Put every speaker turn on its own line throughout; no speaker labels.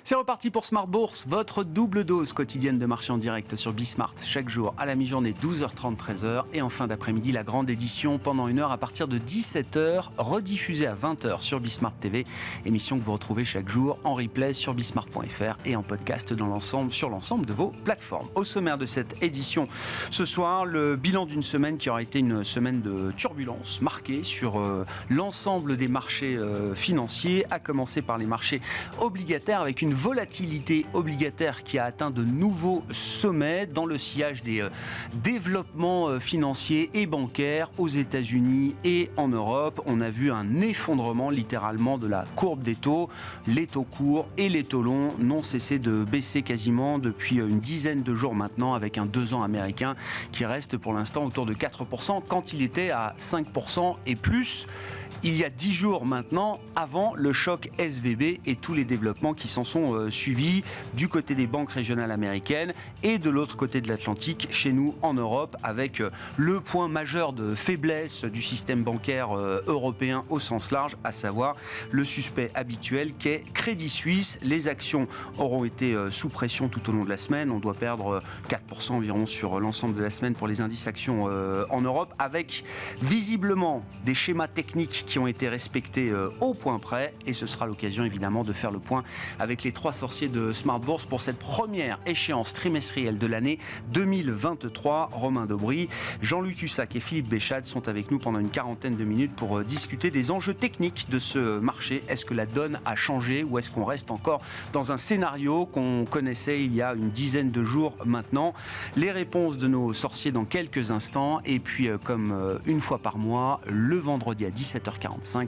C'est reparti pour Smart Bourse, votre double dose quotidienne de marché en direct sur Bismart. Chaque jour à la mi-journée, 12h30, 13h. Et en fin d'après-midi, la grande édition pendant une heure à partir de 17h, rediffusée à 20h sur Bismart TV. Émission que vous retrouvez chaque jour en replay sur bismart.fr et en podcast sur l'ensemble de vos plateformes. Au sommaire de cette édition, ce soir, le bilan d'une semaine qui aura été une semaine de turbulence marquée sur l'ensemble des marchés financiers, à commencer par les marchés obligataires avec une volatilité obligataire qui a atteint de nouveaux sommets dans le sillage des développements financiers et bancaires aux États-Unis et en Europe. On a vu un effondrement littéralement de la courbe des taux. Les taux courts et les taux longs n'ont cessé de baisser quasiment depuis une dizaine de jours maintenant, avec un 2 ans américain qui reste pour l'instant autour de 4% quand il était à 5% et plus. Il y a 10 jours maintenant, avant le choc SVB et tous les développements qui s'en sont suivis du côté des banques régionales américaines et de l'autre côté de l'Atlantique, chez nous en Europe, avec le point majeur de faiblesse du système bancaire européen au sens large, à savoir le suspect habituel qu'est Crédit Suisse. Les actions auront été sous pression tout au long de la semaine. On doit perdre 4% environ sur l'ensemble de la semaine pour les indices actions en Europe, avec visiblement des schémas techniques qui ont été respectés au point près, et ce sera l'occasion évidemment de faire le point avec les trois sorciers de Smart Bourse pour cette première échéance trimestrielle de l'année 2023. Romain Dobry, Jean-Luc Hussac et Philippe Béchade sont avec nous pendant une quarantaine de minutes pour discuter des enjeux techniques de ce marché. Est-ce que la donne a changé ou est-ce qu'on reste encore dans un scénario qu'on connaissait il y a une dizaine de jours maintenant? Les réponses de nos sorciers dans quelques instants, et puis comme une fois par mois, le vendredi à 17h45,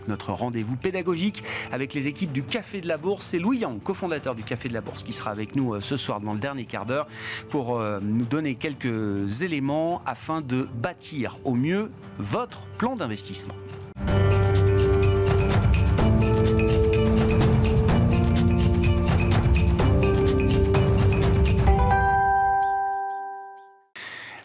notre rendez-vous pédagogique avec les équipes du Café de la Bourse. C'est Louis Yang, cofondateur du Café de la Bourse, qui sera avec nous ce soir dans le dernier quart d'heure pour nous donner quelques éléments afin de bâtir au mieux votre plan d'investissement.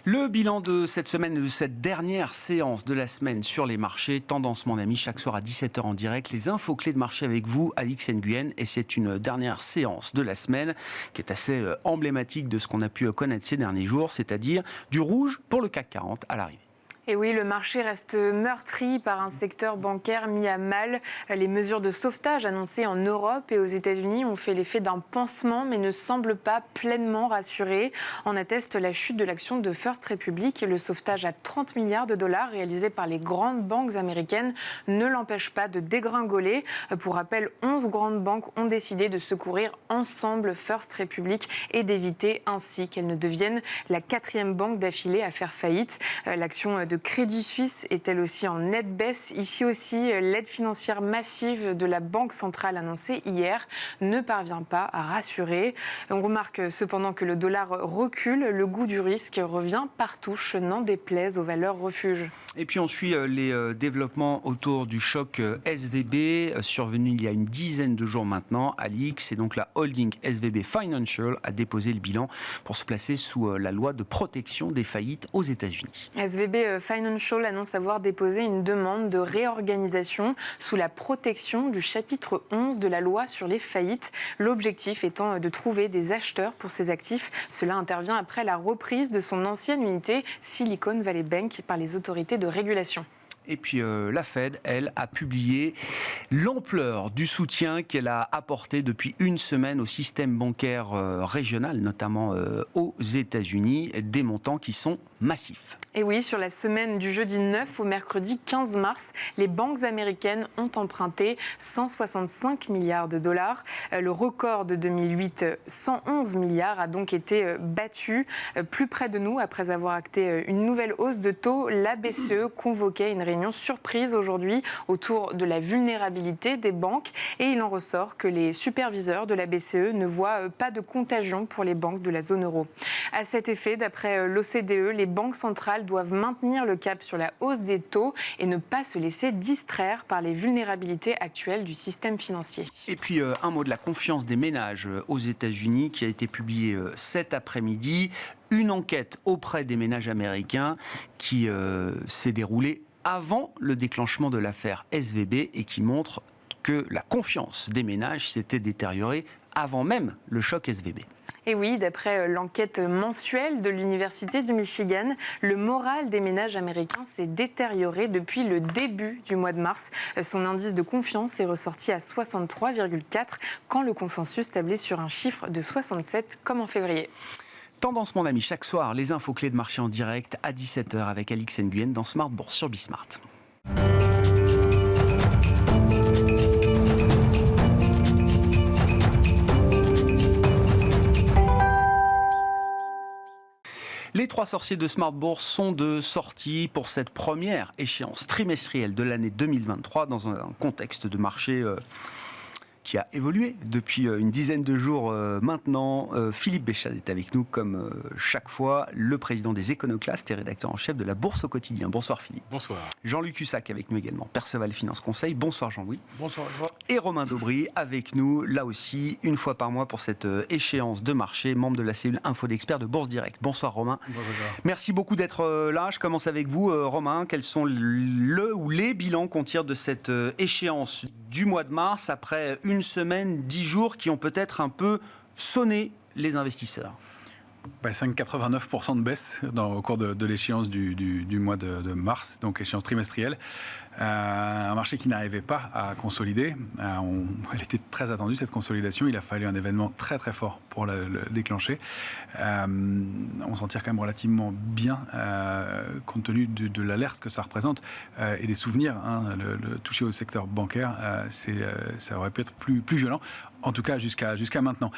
Le bilan de cette semaine et de cette dernière séance de la semaine sur les marchés. Tendance, mon ami, chaque soir à 17h en direct. Les infos clés de marché avec vous, Alix Nguyen. Et c'est une dernière séance de la semaine qui est assez emblématique de ce qu'on a pu connaître ces derniers jours, c'est-à-dire du rouge pour le CAC 40 à l'arrivée.
Et oui, le marché reste meurtri par un secteur bancaire mis à mal. Les mesures de sauvetage annoncées en Europe et aux États-Unis ont fait l'effet d'un pansement, mais ne semblent pas pleinement rassurées. En atteste la chute de l'action de First Republic. Le sauvetage à 30 milliards de dollars réalisé par les grandes banques américaines ne l'empêche pas de dégringoler. Pour rappel, 11 grandes banques ont décidé de secourir ensemble First Republic et d'éviter ainsi qu'elle ne devienne la 4e banque d'affilée à faire faillite. L'action de Crédit Suisse est elle aussi en nette baisse. Ici aussi, l'aide financière massive de la Banque centrale annoncée hier ne parvient pas à rassurer. On remarque cependant que le dollar recule. Le goût du risque revient par touche, n'en déplaise aux valeurs refuges.
Et puis on suit les développements autour du choc SVB survenu il y a une dizaine de jours maintenant. Alix, et donc la holding SVB Financial a déposé le bilan pour se placer sous la loi de protection des faillites aux États-Unis.
SVB Financial annonce avoir déposé une demande de réorganisation sous la protection du chapitre 11 de la loi sur les faillites. L'objectif étant de trouver des acheteurs pour ses actifs. Cela intervient après la reprise de son ancienne unité Silicon Valley Bank par les autorités de régulation.
Et puis la Fed, elle, a publié l'ampleur du soutien qu'elle a apporté depuis une semaine au système bancaire régional, notamment aux États-Unis, des montants qui sont massifs.
Et oui, sur la semaine du jeudi 9 au mercredi 15 mars, les banques américaines ont emprunté 165 milliards de dollars. Le record de 2008, 111 milliards, a donc été battu. Plus près de nous, après avoir acté une nouvelle hausse de taux, la BCE convoquait une réunion surprise aujourd'hui autour de la vulnérabilité des banques. Et il en ressort que les superviseurs de la BCE ne voient pas de contagion pour les banques de la zone euro. À cet effet, d'après l'OCDE, les banques centrales doivent maintenir le cap sur la hausse des taux et ne pas se laisser distraire par les vulnérabilités actuelles du système financier.
Et puis un mot de la confiance des ménages aux États-Unis qui a été publié cet après-midi. Une enquête auprès des ménages américains qui s'est déroulée avant le déclenchement de l'affaire SVB et qui montre que la confiance des ménages s'était détériorée avant même le choc SVB.
Et oui, d'après l'enquête mensuelle de l'Université du Michigan, le moral des ménages américains s'est détérioré depuis le début du mois de mars. Son indice de confiance est ressorti à 63,4 quand le consensus tablait sur un chiffre de 67 comme en février.
Tendance, mon ami, chaque soir, les infos clés de marché en direct à 17h avec Alix Nguyen dans Smart Bourse sur Bismart. Les trois sorciers de Smart Bourse sont de sortie pour cette première échéance trimestrielle de l'année 2023 dans un contexte de marché qui a évolué depuis une dizaine de jours maintenant. Philippe Béchade est avec nous comme chaque fois, le président des Éconoclastes et rédacteur en chef de la Bourse au quotidien. Bonsoir Philippe.
Bonsoir.
Jean-Luc Hussac avec nous également, Perceval Finance Conseil. Bonsoir Jean-Louis.
Bonsoir.
Et Romain Daubry avec nous, là aussi, une fois par mois pour cette échéance de marché, membre de la cellule Info d'Experts de Bourse Direct. Bonsoir Romain.
Bonjour.
Merci beaucoup d'être là. Je commence avec vous Romain. Quels sont le ou les bilans qu'on tire de cette échéance du mois de mars après une semaine, 10 jours qui ont peut-être un peu sonné les investisseurs?
5,89% de baisse au cours de l'échéance du mois de mars, donc échéance trimestrielle. Un marché qui n'arrivait pas à consolider. Elle était très attendue, cette consolidation. Il a fallu un événement très très fort pour le déclencher. On s'en tire quand même relativement bien compte tenu de l'alerte que ça représente et des souvenirs. Le toucher au secteur bancaire, ça aurait pu être plus violent. En tout cas, jusqu'à maintenant.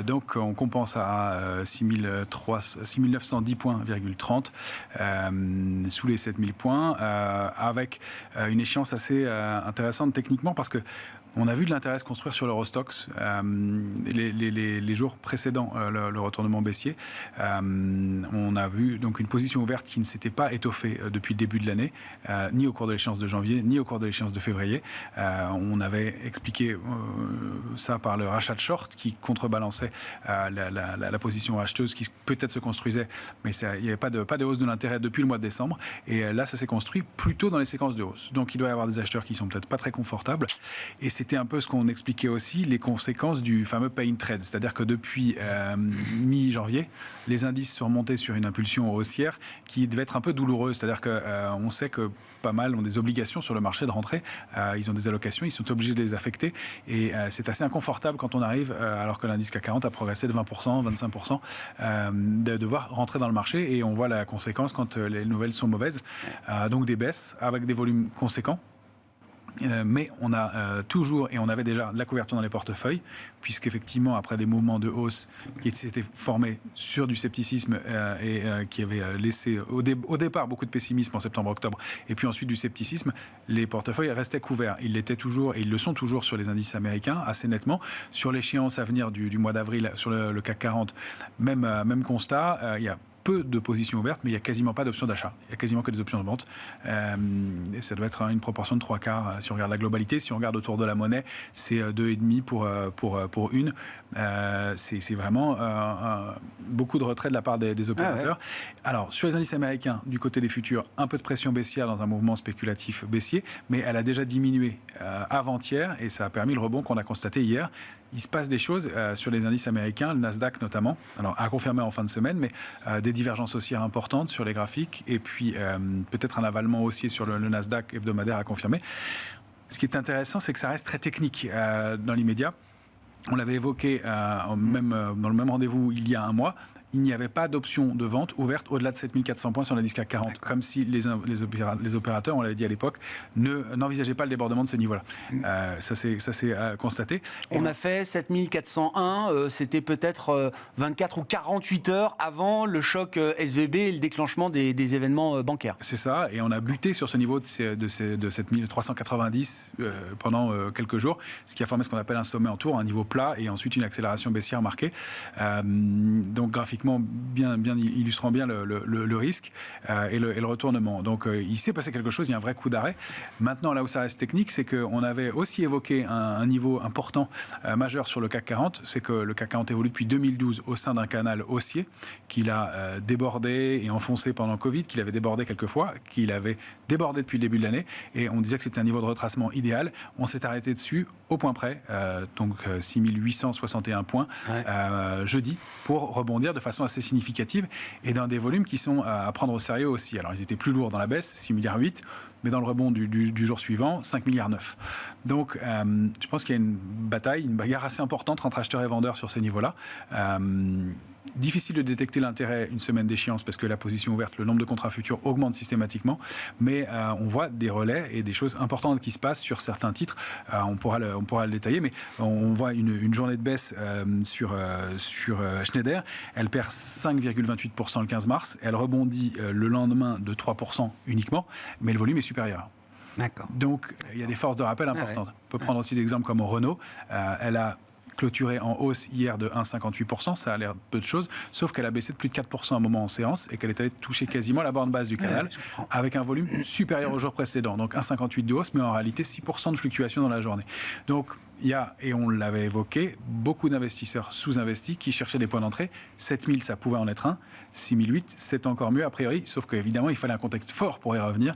Donc, on compense à 6910 points,30 sous les 7000 points, avec une échéance assez intéressante techniquement parce que on a vu de l'intérêt se construire sur l'Eurostoxx les jours précédents le retournement baissier. On a vu donc une position ouverte qui ne s'était pas étoffée depuis le début de l'année, ni au cours de l'échéance de janvier, ni au cours de l'échéance de février. On avait expliqué ça par le rachat de short qui contrebalançait la position acheteuse qui peut-être se construisait, mais il n'y avait pas de hausse de l'intérêt depuis le mois de décembre. Et là, ça s'est construit plutôt dans les séquences de hausse. Donc, il doit y avoir des acheteurs qui sont peut-être pas très confortables. Et c'était un peu ce qu'on expliquait aussi, les conséquences du fameux pay in trade. C'est-à-dire que depuis mi-janvier, les indices sont remontés sur une impulsion haussière qui devait être un peu douloureuse. C'est-à-dire qu'on sait que pas mal ont des obligations sur le marché de rentrer. Ils ont des allocations, ils sont obligés de les affecter. Et c'est assez inconfortable quand on arrive, alors que l'indice CAC 40 a progressé de 20%, 25%, de devoir rentrer dans le marché. Et on voit la conséquence quand les nouvelles sont mauvaises. Donc des baisses avec des volumes conséquents. Mais on a toujours, et on avait déjà de la couverture dans les portefeuilles, puisqu'effectivement, après des mouvements de hausse qui s'étaient formés sur du scepticisme et qui avaient laissé au départ beaucoup de pessimisme en septembre-octobre, et puis ensuite du scepticisme, les portefeuilles restaient couverts. Ils l'étaient toujours, et ils le sont toujours sur les indices américains, assez nettement. Sur l'échéance à venir du mois d'avril, sur le CAC 40, même constat, il y a peu de positions ouvertes, mais il n'y a quasiment pas d'options d'achat. Il n'y a quasiment que des options de vente. Et ça doit être une proportion de 3/4 si on regarde la globalité. Si on regarde autour de la monnaie, c'est 2,5 pour une. C'est vraiment beaucoup de retrait de la part des opérateurs. Ah ouais. Alors, sur les indices américains, du côté des futurs, un peu de pression baissière dans un mouvement spéculatif baissier, mais elle a déjà diminué avant-hier et ça a permis le rebond qu'on a constaté hier. Il se passe des choses sur les indices américains, le Nasdaq notamment, alors à confirmer en fin de semaine, mais des divergences haussières importantes sur les graphiques et puis peut-être un avalement haussier sur le Nasdaq hebdomadaire à confirmer. Ce qui est intéressant, c'est que ça reste très technique dans l'immédiat. On l'avait évoqué dans le même rendez-vous il y a un mois. Il n'y avait pas d'option de vente ouverte au-delà de 7400 points sur l'indice CAC 40. D'accord. Comme si les opérateurs, on l'avait dit à l'époque, n'envisageaient pas le débordement de ce niveau-là. Ça s'est constaté.
On a fait 7401, c'était peut-être 24 ou 48 heures avant le choc SVB et le déclenchement des événements bancaires.
C'est ça, et on a buté sur ce niveau de 7390 pendant quelques jours, ce qui a formé ce qu'on appelle un sommet en tour, un niveau plat, et ensuite une accélération baissière marquée. Donc graphiquement, graphiquement, bien illustrant bien le risque et le retournement. Donc il s'est passé quelque chose, il y a un vrai coup d'arrêt. Maintenant, là où ça reste technique, c'est qu'on avait aussi évoqué un niveau important majeur sur le CAC 40, c'est que le CAC 40 évolue depuis 2012 au sein d'un canal haussier qu'il a débordé et enfoncé pendant le Covid, qu'il avait débordé quelques fois, qu'il avait débordé depuis le début de l'année, et on disait que c'était un niveau de retracement idéal. On s'est arrêté dessus au point près, donc 6861 points jeudi, pour rebondir de façon assez significative et dans des volumes qui sont à prendre au sérieux aussi. Alors ils étaient plus lourds dans la baisse, 6,8 milliards, mais dans le rebond du jour suivant, 5,9 milliards. Donc je pense qu'il y a une bagarre assez importante entre acheteurs et vendeurs sur ces niveaux-là. Difficile de détecter l'intérêt une semaine d'échéance parce que la position ouverte, le nombre de contrats futurs augmente systématiquement, mais on voit des relais et des choses importantes qui se passent sur certains titres. On pourra le détailler, mais on voit une journée de baisse sur Schneider. Elle perd 5,28% le 15 mars. Elle rebondit le lendemain de 3% uniquement, mais le volume est supérieur.
D'accord.
Donc il y a des forces de rappel importantes. On peut prendre aussi des exemples comme Renault. Elle a clôturé en hausse hier de 1,58%, ça a l'air peu de choses, sauf qu'elle a baissé de plus de 4% à un moment en séance et qu'elle est allée toucher quasiment la borne basse du canal avec un volume supérieur au jour précédent. Donc 1,58 de hausse, mais en réalité 6% de fluctuation dans la journée. Donc il y a, et on l'avait évoqué, beaucoup d'investisseurs sous-investis qui cherchaient des points d'entrée. 7000, ça pouvait en être un. 6008, c'est encore mieux a priori, sauf qu'évidemment, il fallait un contexte fort pour y revenir.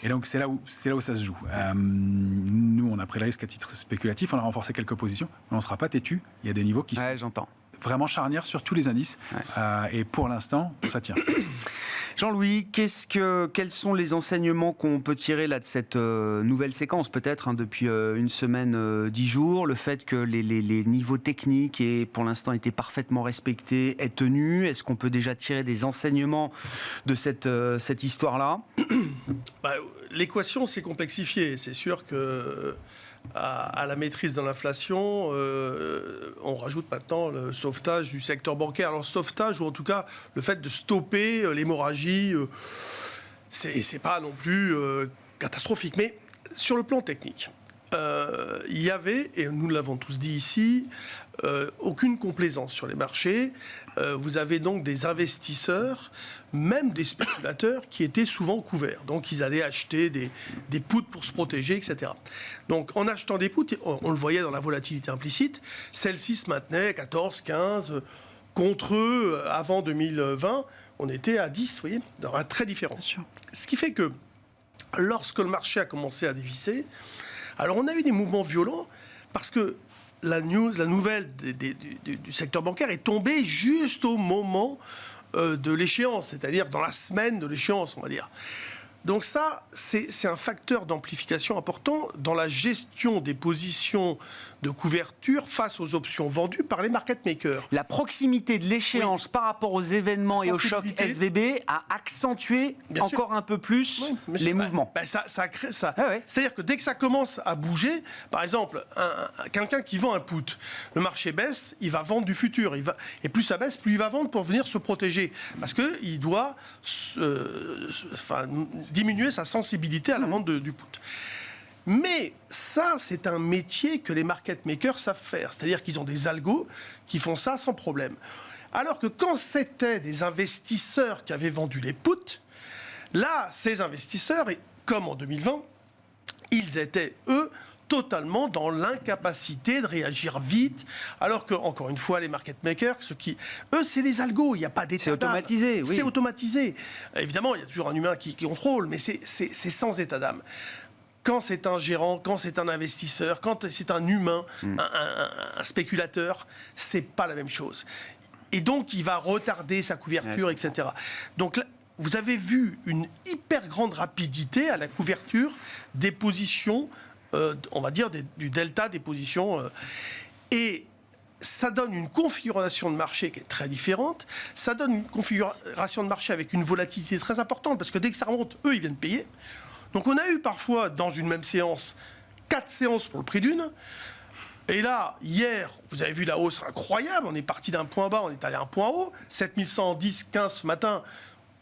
Et donc, c'est là où ça se joue. Nous, on a pris le risque à titre spéculatif, on a renforcé quelques positions, mais on ne sera pas têtu. Il y a des niveaux qui sont vraiment charnières sur tous les indices. Et pour l'instant, ça tient.
Jean-Louis, quels sont les enseignements qu'on peut tirer là de cette nouvelle séquence, peut-être depuis une semaine, 10 jours, le fait que les niveaux techniques et pour l'instant étaient parfaitement respectés est tenu? Est-ce qu'on peut déjà tirer des enseignements de cette histoire-là?
L'équation s'est complexifiée. C'est sûr que à la maîtrise de l'inflation, on rajoute maintenant le sauvetage du secteur bancaire. Alors sauvetage, ou en tout cas le fait de stopper l'hémorragie, c'est pas non plus catastrophique. Mais sur le plan technique, il y avait, et nous l'avons tous dit ici, aucune complaisance sur les marchés. Vous avez donc des investisseurs, même des spéculateurs, qui étaient souvent couverts. Donc ils allaient acheter des puts pour se protéger, etc. Donc en achetant des puts, on le voyait dans la volatilité implicite, celle-ci se maintenait 14, 15, contre eux, avant 2020, on était à 10, vous voyez, dans un très différent. Ce qui fait que lorsque le marché a commencé à dévisser, alors on a eu des mouvements violents parce que la nouvelle du secteur bancaire est tombée juste au moment de l'échéance, c'est-à-dire dans la semaine de l'échéance, on va dire. Donc ça, c'est un facteur d'amplification important dans la gestion des positions de couverture face aux options vendues par les market makers.
La proximité de l'échéance par rapport aux événements et au choc SVB a accentué encore un peu plus les mouvements.
Ça crée ça. C'est-à-dire que dès que ça commence à bouger, par exemple, quelqu'un qui vend un put, le marché baisse, il va vendre du futur. Et plus ça baisse, plus il va vendre pour venir se protéger. Parce qu'il doit diminuer sa sensibilité à la vente du put. Mais ça, c'est un métier que les market makers savent faire. C'est-à-dire qu'ils ont des algos qui font ça sans problème. Alors que quand c'était des investisseurs qui avaient vendu les puts, là, ces investisseurs, comme en 2020, ils étaient, eux, totalement dans l'incapacité de réagir vite, alors que, encore une fois, les market makers, eux, c'est les algos, il n'y a pas d'état d'âme.
C'est automatisé, oui.
C'est automatisé. Évidemment, il y a toujours un humain qui contrôle, mais c'est sans état d'âme. Quand c'est un gérant, quand c'est un investisseur, quand c'est un humain, un spéculateur, c'est pas la même chose. Et donc, il va retarder sa couverture, etc. Donc là, vous avez vu une hyper grande rapidité à la couverture des positions, on va dire du delta des positions. Et ça donne une configuration de marché qui est très différente. Ça donne une configuration de marché avec une volatilité très importante, parce que dès que ça remonte, eux, ils viennent payer. Donc on a eu parfois, dans une même séance, 4 séances pour le prix d'une. Et là, hier, vous avez vu la hausse incroyable. On est parti d'un point bas, on est allé à un point haut. 7110, 15 ce matin.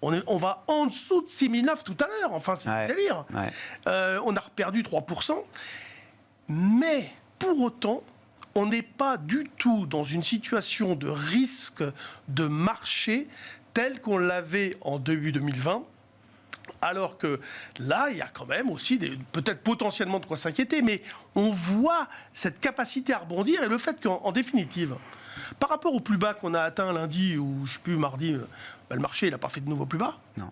On va en dessous de 6009 tout à l'heure. Enfin, c'est un délire. On a perdu 3%. Mais pour autant, on n'est pas du tout dans une situation de risque de marché telle qu'on l'avait en début 2020. Alors que là, il y a quand même aussi peut-être potentiellement de quoi s'inquiéter, mais on voit cette capacité à rebondir et le fait qu'en définitive, par rapport au plus bas qu'on a atteint lundi ou je ne sais plus mardi, le marché n'a pas fait de nouveau plus bas.
Non.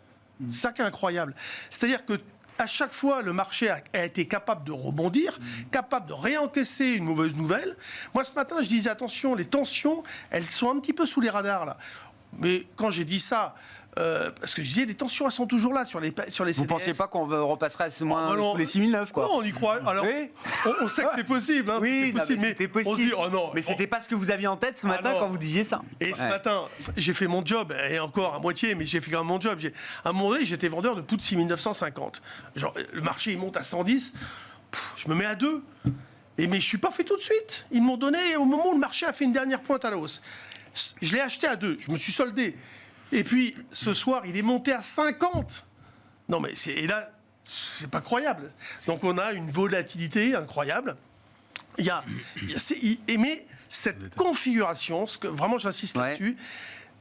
C'est ça qui est incroyable. C'est-à-dire que à chaque fois, le marché a été capable de rebondir, capable de réencaisser une mauvaise nouvelle. Moi, ce matin, je disais attention, les tensions, elles sont un petit peu sous les radars là. Mais quand j'ai dit ça, parce que je disais, les tensions, elles sont toujours là sur les CDS.
Vous ne pensez pas qu'on repasserait sous les 6009 quoi?
Non, on y croit. Alors,
oui.
on sait que c'est possible. Hein,
oui,
c'est possible,
c'était possible.
On se dit, oh non,
mais c'était pas ce que vous aviez en tête ce matin quand vous disiez ça.
Et ce matin, j'ai fait mon job, et encore à moitié, mais j'ai fait quand même mon job. À un moment donné, j'étais vendeur de plus de 6950. Genre, le marché, il monte à 110. Je me mets à 2. Mais je ne suis pas fait tout de suite. Ils m'ont donné au moment où le marché a fait une dernière pointe à la hausse. Je l'ai acheté à 2. Je me suis soldé. Et puis, ce soir, il est monté à 50. Non, mais et là, c'est pas croyable. Donc, on a une volatilité incroyable. Mais cette configuration, vraiment, j'insiste là-dessus,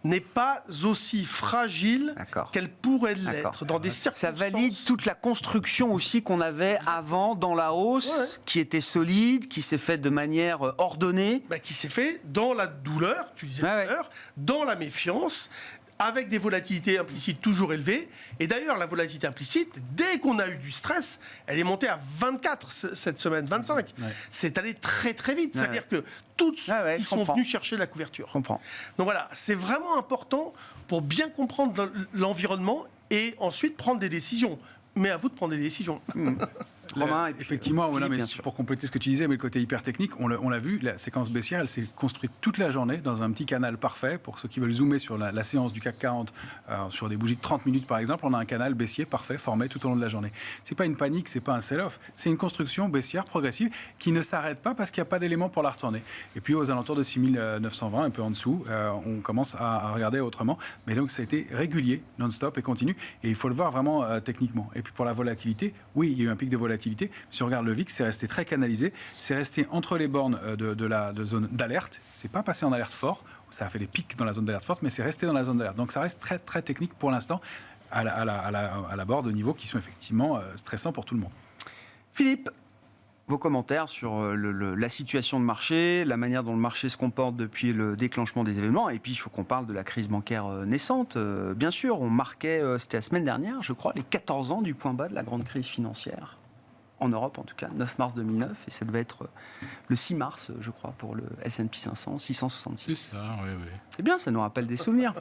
n'est pas aussi fragile qu'elle pourrait l'être dans des circonstances.
Ça valide toute la construction aussi qu'on avait avant dans la hausse, qui était solide, qui s'est faite de manière ordonnée.
Qui s'est fait dans la douleur, tu disais tout à l'heure, dans la méfiance, avec des volatilités implicites toujours élevées. Et d'ailleurs, la volatilité implicite, dès qu'on a eu du stress, elle est montée à 24 cette semaine, 25. C'est allé très très vite. C'est-à-dire que tous ceux qui sont venus chercher la couverture.
Je comprends.
Donc voilà, c'est vraiment important pour bien comprendre l'environnement et ensuite prendre des décisions. Mais à vous de prendre des décisions.
Romain,
effectivement, voilà, mais pour compléter ce que tu disais, mais le côté hyper technique, on l'a vu, la séquence baissière, elle s'est construite toute la journée dans un petit canal parfait. Pour ceux qui veulent zoomer sur la séance du CAC 40, sur des bougies de 30 minutes par exemple, on a un canal baissier parfait formé tout au long de la journée. C'est pas une panique, c'est pas un sell-off, c'est une construction baissière progressive qui ne s'arrête pas parce qu'il n'y a pas d'éléments pour la retourner. Et puis aux alentours de 6920, un peu en dessous, on commence à regarder autrement. Mais donc ça a été régulier, non-stop et continu. Et il faut le voir vraiment techniquement. Et puis pour la volatilité, oui, il y a eu un pic de volatilité. Si on regarde le VIX, c'est resté très canalisé. C'est resté entre les bornes de zone d'alerte. C'est pas passé en alerte fort. Ça a fait des pics dans la zone d'alerte forte, mais c'est resté dans la zone d'alerte. Donc ça reste très, très technique pour l'instant, à la bord de niveaux qui sont effectivement stressants pour tout le monde.
Philippe, vos commentaires sur la situation de marché, la manière dont le marché se comporte depuis le déclenchement des événements, et puis il faut qu'on parle de la crise bancaire naissante. Bien sûr, on marquait, c'était la semaine dernière, je crois, les 14 ans du point bas de la grande crise financière. En Europe, en tout cas, 9 mars 2009, et ça devait être le 6 mars, je crois, pour le S&P 500, 666.
C'est ça, oui.
C'est bien, ça nous rappelle des souvenirs.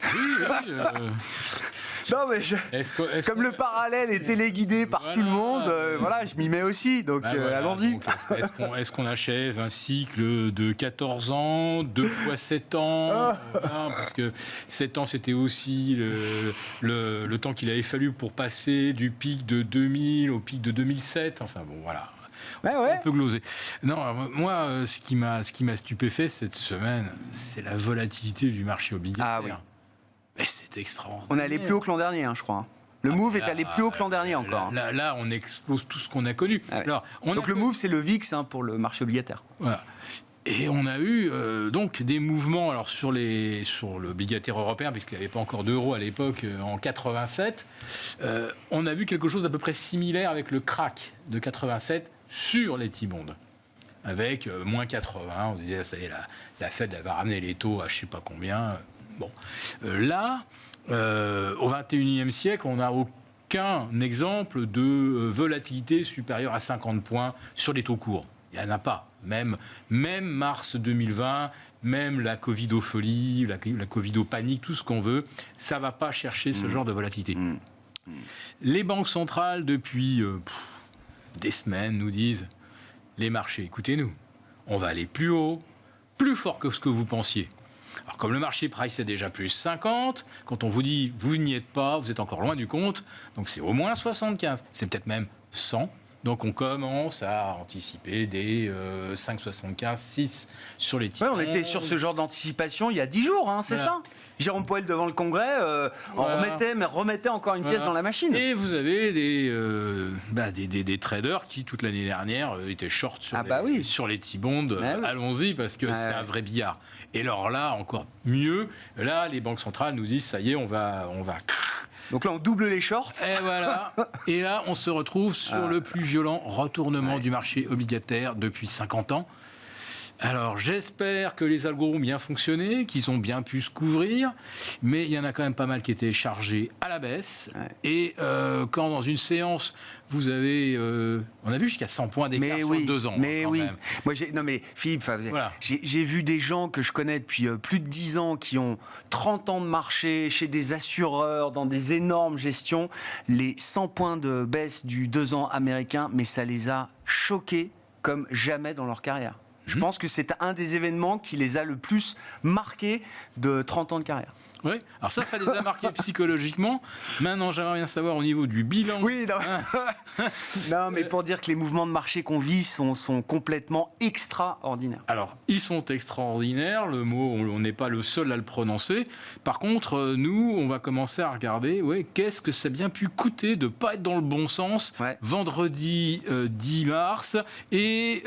Oui.
Non, mais comme le parallèle est téléguidé par tout le monde, voilà, je m'y mets aussi, donc allons-y.
Donc, est-ce qu'on achève un cycle de 14 ans, 2 fois 7 ans parce que 7 ans, c'était aussi le temps qu'il avait fallu pour passer du pic de 2000 au pic de 2007. Enfin bon, voilà. On peut gloser. Non, moi, ce qui m'a stupéfait cette semaine, c'est la volatilité du marché obligataire.
Ah oui.
Mais c'est extraordinaire.
On est allé plus haut que l'an dernier, je crois. Le move est allé plus haut que l'an dernier encore.
Là, on explose tout ce qu'on a connu.
Ah ouais.
Alors,
donc le move, c'est le VIX pour le marché obligataire.
Voilà. Et on a eu donc des mouvements alors sur l'obligataire européen, puisqu'il n'y avait pas encore d'euro à l'époque, en 87. On a vu quelque chose d'à peu près similaire avec le crack de 87 sur les T-bonds. Avec moins 80, on se disait, ça y est, la Fed va ramener les taux à je ne sais pas combien. Bon. Là, au XXIe siècle, on n'a aucun exemple de volatilité supérieure à 50 points sur les taux courts. Il n'y en a pas. Même mars 2020, même la Covidopholie, la Covidopanique, tout ce qu'on veut, ça ne va pas chercher ce genre de volatilité. Les banques centrales, depuis des semaines, nous disent, les marchés, écoutez-nous, on va aller plus haut, plus fort que ce que vous pensiez. Alors, comme le marché price est déjà plus 50, quand on vous dit, vous n'y êtes pas, vous êtes encore loin du compte, donc c'est au moins 75, c'est peut-être même 100, Donc on commence à anticiper des 5,75, 6 sur les titres.
Ouais, on était sur ce genre d'anticipation il y a 10 jours, hein, c'est
Voilà.
ça. Jérôme Powell devant le Congrès, on
Voilà.
remettait encore une pièce
Voilà.
dans la machine.
Et vous avez des traders qui, toute l'année dernière, étaient short sur, sur les T-bonds.
Bah oui.
Allons-y, parce que c'est un vrai billard. Et alors là, encore mieux, là, les banques centrales nous disent, ça y est, on va...
Donc là, on double les shorts.
Et voilà. Et là, on se retrouve sur le plus violent retournement du marché obligataire depuis 50 ans. Alors, j'espère que les algos ont bien fonctionné, qu'ils ont bien pu se couvrir, mais il y en a quand même pas mal qui étaient chargés à la baisse. Ouais. Et quand dans une séance, vous avez... on a vu jusqu'à 100 points d'écart sur 2 ans.
Mais oui.
Même.
Moi, Philippe, voilà. J'ai vu des gens que je connais depuis plus de 10 ans qui ont 30 ans de marché chez des assureurs, dans des énormes gestions. Les 100 points de baisse du 2 ans américain, mais ça les a choqués comme jamais dans leur carrière. Je pense que c'est un des événements qui les a le plus marqués de 30 ans de carrière.
Oui, alors ça les a marqués psychologiquement. Maintenant, j'aimerais bien savoir au niveau du bilan.
Oui, non, mais pour dire que les mouvements de marché qu'on vit sont complètement extraordinaires.
Alors, ils sont extraordinaires. Le mot, on n'est pas le seul à le prononcer. Par contre, nous, on va commencer à regarder, qu'est-ce que ça a bien pu coûter de ne pas être dans le bon sens vendredi 10 mars et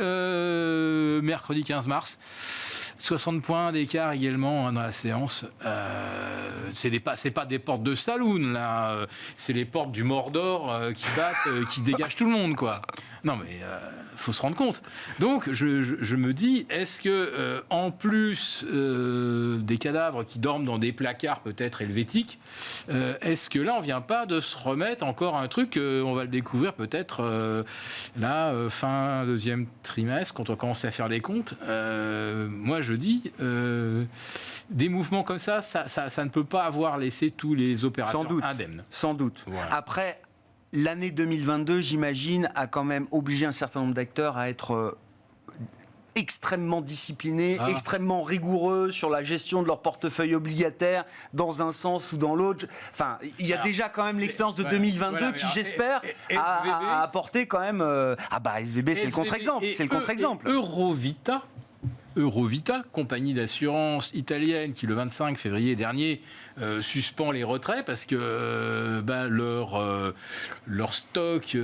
mercredi 15 mars. 60 points d'écart également dans la séance. C'est pas des portes de saloon, là. C'est les portes du Mordor qui battent, qui dégagent tout le monde, quoi. Non, mais faut se rendre compte. Donc, je me dis, est-ce que, en plus des cadavres qui dorment dans des placards peut-être helvétiques, est-ce que là, on vient pas de se remettre encore un truc, on va le découvrir peut-être fin deuxième trimestre, quand on commence à faire les comptes. Moi, je dis, des mouvements comme ça ne peut pas avoir laissé tous les opérateurs indemnes.
Sans doute.
Voilà.
Après, l'année 2022, j'imagine, a quand même obligé un certain nombre d'acteurs à être extrêmement disciplinés, extrêmement rigoureux sur la gestion de leur portefeuille obligataire, dans un sens ou dans l'autre. Enfin, il y a déjà quand même l'expérience de 2022 qui, j'espère, a apporté quand même... SVB, c'est le contre-exemple. C'est le contre-exemple.
Eurovita, compagnie d'assurance italienne qui, le 25 février dernier, suspend les retraits parce que leur stock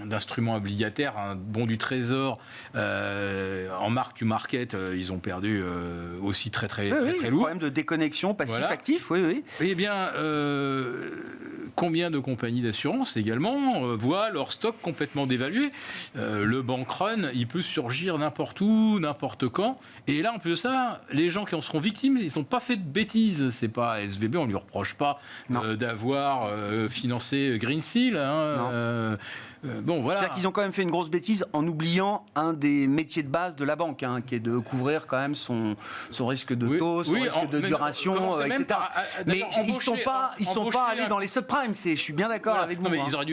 d'instruments obligataires, un bon du Trésor, en marque to market, ils ont perdu aussi très lourd.
Problème de déconnexion passif-actif, oui.
Eh bien, combien de compagnies d'assurance également voient leur stock complètement dévalué. Le bank run, il peut surgir n'importe où, n'importe quand. Et là, en plus de ça, les gens qui en seront victimes, ils n'ont pas fait de bêtises. C'est pas SVB, on ne lui reproche pas d'avoir financé Greensill. Voilà.
C'est-à-dire qu'ils ont quand même fait une grosse bêtise en oubliant un des métiers de base de la banque, qui est de couvrir quand même son risque de taux, son risque de duration, etc. Mais ils sont pas allés dans les subprimes. Je suis bien d'accord avec vous.
Mais ils auraient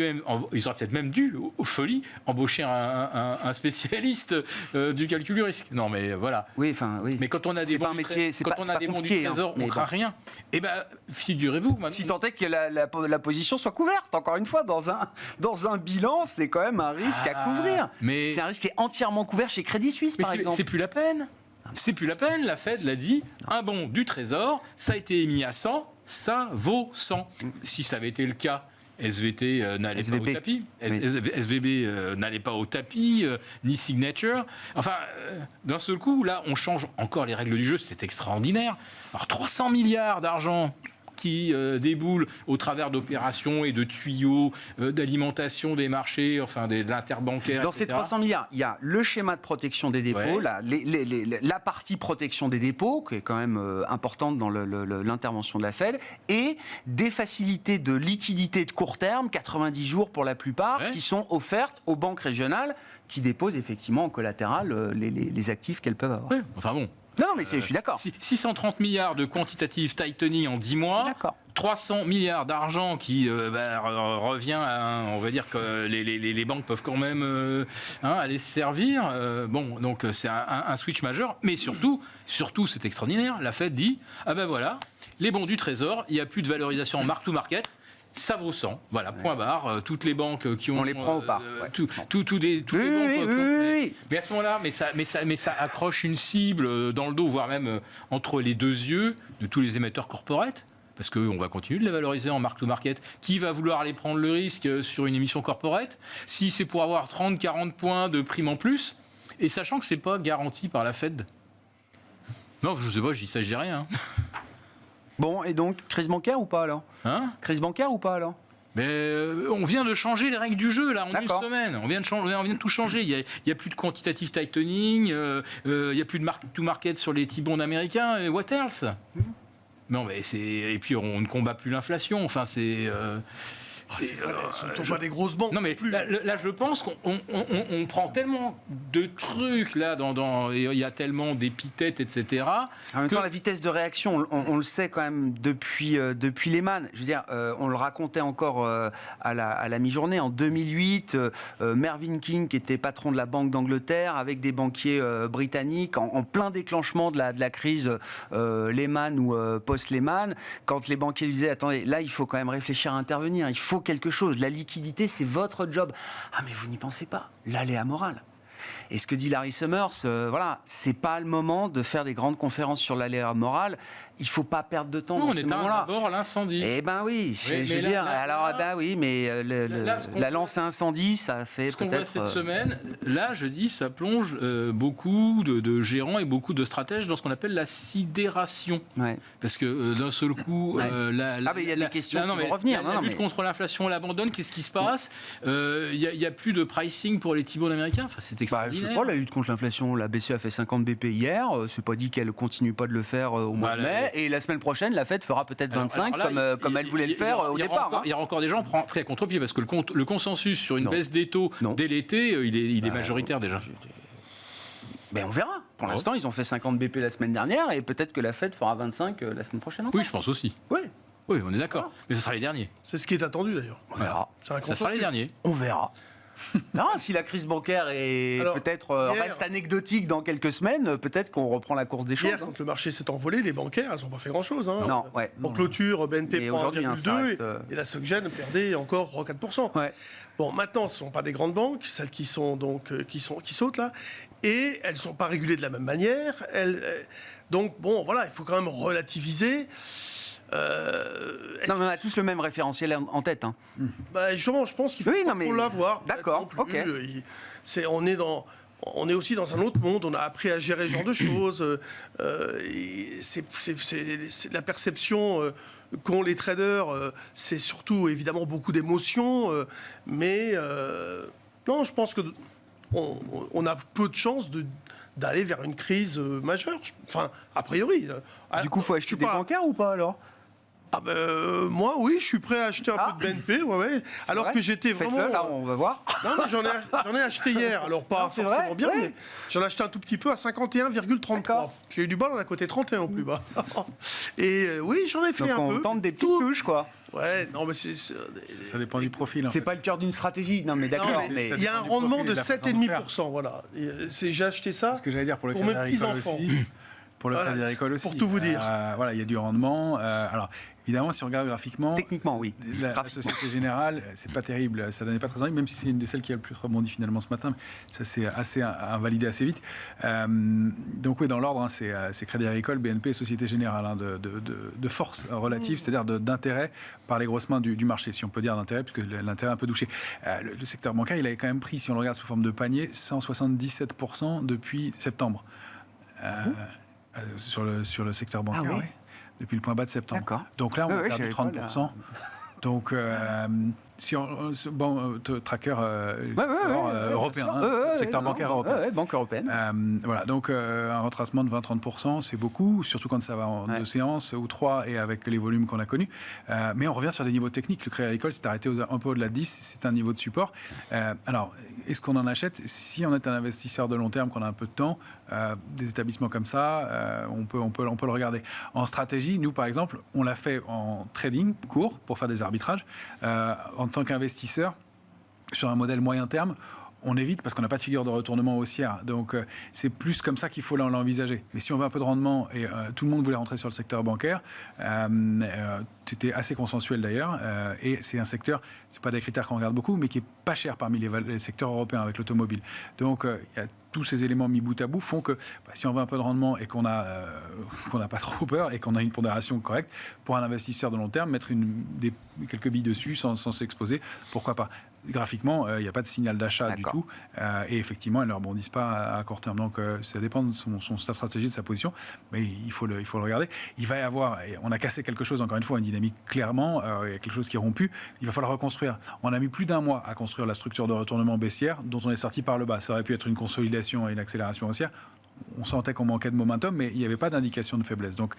peut-être même dû, aux folies, embaucher un spécialiste du calcul du risque. Non, mais voilà.
Oui.
Mais quand on a des bons du Trésor, on ne craint rien. Eh bien, figurez-vous.
Si tant est que la position soit couverte, encore une fois, dans un bilan, c'est quand même un risque à couvrir. Mais c'est un risque qui est entièrement couvert chez Crédit Suisse, par exemple.
C'est plus la peine. C'est plus la peine. La Fed l'a dit. Un bon du Trésor, ça a été émis à 100, ça vaut 100. Si ça avait été le cas, SVT n'allait pas au tapis. SVB n'allait pas au tapis, ni Signature. Enfin, d'un seul coup, là, on change encore les règles du jeu. C'est extraordinaire. Alors, 300 milliards d'argent qui déboulent au travers d'opérations et de tuyaux d'alimentation des marchés, enfin de l'interbancaire.
Dans ces 300 milliards, il y a le schéma de protection des dépôts, la partie protection des dépôts, qui est quand même importante dans l'intervention de la Fed, et des facilités de liquidité de court terme, 90 jours pour la plupart, qui sont offertes aux banques régionales qui déposent effectivement en collatéral les actifs qu'elles peuvent avoir.
Oui, enfin bon.
Non, mais je suis d'accord.
630 milliards de quantitative tightening en 10 mois.
D'accord.
300 milliards d'argent qui revient à... On va dire que les banques peuvent quand même aller se servir. Donc c'est un switch majeur. Mais surtout, c'est extraordinaire. La Fed dit, voilà, les bons du Trésor, il n'y a plus de valorisation en mark-to-market. Ça vaut 100, voilà, point barre. Toutes les banques qui ont...
On les prend au part.
Toutes les banques...
Oui.
Mais à ce moment-là, mais ça accroche une cible dans le dos, voire même entre les deux yeux de tous les émetteurs corporate. Parce qu'on va continuer de les valoriser en mark-to-market. Qui va vouloir aller prendre le risque sur une émission corporate si c'est pour avoir 30-40 points de prime en plus, et sachant que ce n'est pas garanti par la Fed? Non, je ne sais pas, je dis ça, je dis rien.
Bon, et donc, crise bancaire ou pas alors? Crise bancaire ou pas alors?
Mais on vient de changer les règles du jeu là en une
D'accord.
semaine. On vient de tout changer. Il y a plus de quantitative tightening, il y a plus de mark-to-market sur les T-bonds américains. Et what else? Non, mais et puis on ne combat plus l'inflation. Enfin, c'est.
Ce ne sont pas des grosses banques.
Non, mais
plus.
là, je pense qu'on prend tellement de trucs là, il y a tellement d'épithètes, etc.
En même temps, la vitesse de réaction, on le sait quand même depuis Lehman. Je veux dire, on le racontait encore à la mi-journée. En 2008, Mervyn King, qui était patron de la Banque d'Angleterre, avec des banquiers britanniques, en plein déclenchement de la crise Lehman ou post-Lehman, quand les banquiers disaient, attendez, là, il faut quand même réfléchir à intervenir, il faut quelque chose. La liquidité, c'est votre job. Ah, mais vous n'y pensez pas. L'aléa morale. Et ce que dit Larry Summers, voilà, c'est pas le moment de faire des grandes conférences sur l'aléa morale. Il faut pas perdre de temps dans ce moment-là.
On est d'abord l'incendie.
Eh ben oui, je veux dire. Alors, ben oui, mais la lance à incendie, ça fait
ce qu'on
peut-être.
voit cette semaine, là, je dis, ça plonge beaucoup de gérants et beaucoup de stratèges dans ce qu'on appelle la sidération.
Ouais.
Parce que d'un seul coup,
mais il y a des questions qui vont revenir.
La lutte contre l'inflation, elle abandonne. Qu'est-ce qui se passe? Il y a plus de pricing pour les T-bonds américains. Enfin, c'est extraordinaire.
Je sais pas, la lutte contre l'inflation, la BCE a fait 50 BP hier. C'est pas dit qu'elle continue pas de le faire au mois de mai. Et la semaine prochaine, la Fed fera peut-être 25 comme elle voulait le faire au départ.
Il y a encore des gens pris à contre-pied parce que le consensus sur une baisse des taux dès l'été, il est majoritaire déjà.
Mais on verra. Pour l'instant, ils ont fait 50 BP la semaine dernière et peut-être que la Fed fera 25 la semaine prochaine encore.
Oui, je pense aussi.
Oui,
on est d'accord. Mais ce sera les derniers.
C'est ce qui est attendu d'ailleurs.
on verra.
Ça sera les derniers.
On verra. Non, si la crise bancaire est reste anecdotique dans quelques semaines, peut-être qu'on reprend la course des choses.
Hier, quand le marché s'est envolé, les bancaires, elles n'ont pas fait grand-chose.
Non,
En clôture, BNP prend 1,2 et la SocGen perdait encore 4%.
Ouais.
Bon, maintenant, ce ne sont pas des grandes banques, celles qui sont qui sautent là, et elles ne sont pas régulées de la même manière. Donc, bon, voilà, il faut quand même relativiser.
Non, mais on a tous le même référentiel en tête. Hein.
Justement, je pense qu'il faut l'avoir.
D'accord, ok.
On est aussi dans un autre monde, on a appris à gérer ce genre de choses. C'est la perception qu'ont les traders, c'est surtout évidemment beaucoup d'émotions, mais non, je pense qu'on a peu de chances d'aller vers une crise majeure. Enfin, a priori.
Du coup, il faut acheter des bancaires ou pas alors?
Moi, oui, je suis prêt à acheter un peu de BNP, alors
vrai
que j'étais vraiment...
Faites-le, là, on va voir.
Non, mais j'en ai acheté hier, alors pas forcément
vrai,
bien,
ouais.
mais j'en ai acheté un tout petit peu à 51,33. J'ai eu du bol, on a côté 31 au plus bas. Et oui, j'en ai fait
Donc
un peu.
on tente des petites touches, quoi.
Ouais, non, mais
Ça dépend du profil.
C'est pas le cœur d'une stratégie. Non, mais d'accord.
mais
il y a un rendement de 7,5%, voilà. J'ai acheté ça
Ce que j'allais dire pour le
pour
Crédit
mes
Agricole
petits-enfants.
aussi. Pour le Crédit Agricole aussi.
Pour tout vous dire.
Voilà, il y a du rendement. Alors, évidemment, si on regarde graphiquement,
Techniquement, oui.
la Société Générale, c'est pas terrible. Ça donnait pas très envie, même si c'est une de celles qui a le plus rebondi finalement ce matin. Ça s'est assez invalidé assez vite. Donc oui, dans l'ordre, c'est Crédit Agricole, BNP, Société Générale de force relative, c'est-à-dire d'intérêt par les grosses mains du marché, si on peut dire d'intérêt, puisque l'intérêt est un peu douché. Le secteur bancaire, il avait quand même pris, si on le regarde sous forme de panier, 177% depuis septembre. Sur le secteur bancaire,
oui.
Depuis le point bas de septembre.
D'accord.
Donc là, on a perdu
j'avais
30%. Donc, si tracker européen, secteur bancaire européen.
Banque européenne.
Voilà, donc un retracement de 20-30%, c'est beaucoup, surtout quand ça va en 2 séances ou 3 et avec les volumes qu'on a connus. Mais on revient sur des niveaux techniques. Le Crédit Agricole s'est arrêté un peu au-delà de 10, c'est un niveau de support. Alors, est-ce qu'on en achète? Si on est un investisseur de long terme, qu'on a un peu de temps, des établissements comme ça, on peut le regarder. En stratégie, nous par exemple, on l'a fait en trading court pour faire des arbitrages. En tant qu'investisseur, sur un modèle moyen terme, on évite parce qu'on n'a pas de figure de retournement haussière. Donc, c'est plus comme ça qu'il faut l'envisager. Mais si on veut un peu de rendement, et tout le monde voulait rentrer sur le secteur bancaire, c'était assez consensuel d'ailleurs, et c'est un secteur, c'est pas des critères qu'on regarde beaucoup, mais qui est pas cher parmi les secteurs européens avec l'automobile. Donc, il y a tous ces éléments mis bout à bout font que si on veut un peu de rendement et qu'on n'a pas trop peur et qu'on a une pondération correcte, pour un investisseur de long terme, mettre quelques billes dessus sans s'exposer, pourquoi pas. Graphiquement, il n'y a pas de signal d'achat du tout. Et effectivement, elles ne rebondissent pas à court terme. Donc, ça dépend de sa stratégie, de sa position. Mais il faut le regarder. Il va y avoir, et on a cassé quelque chose, encore une fois, une dynamique clairement. Il y a quelque chose qui est rompu. Il va falloir reconstruire. On a mis plus d'un mois à construire la structure de retournement baissière dont on est sorti par le bas. Ça aurait pu être une consolidation et une accélération haussière. On sentait qu'on manquait de momentum, mais il n'y avait pas d'indication de faiblesse. Donc,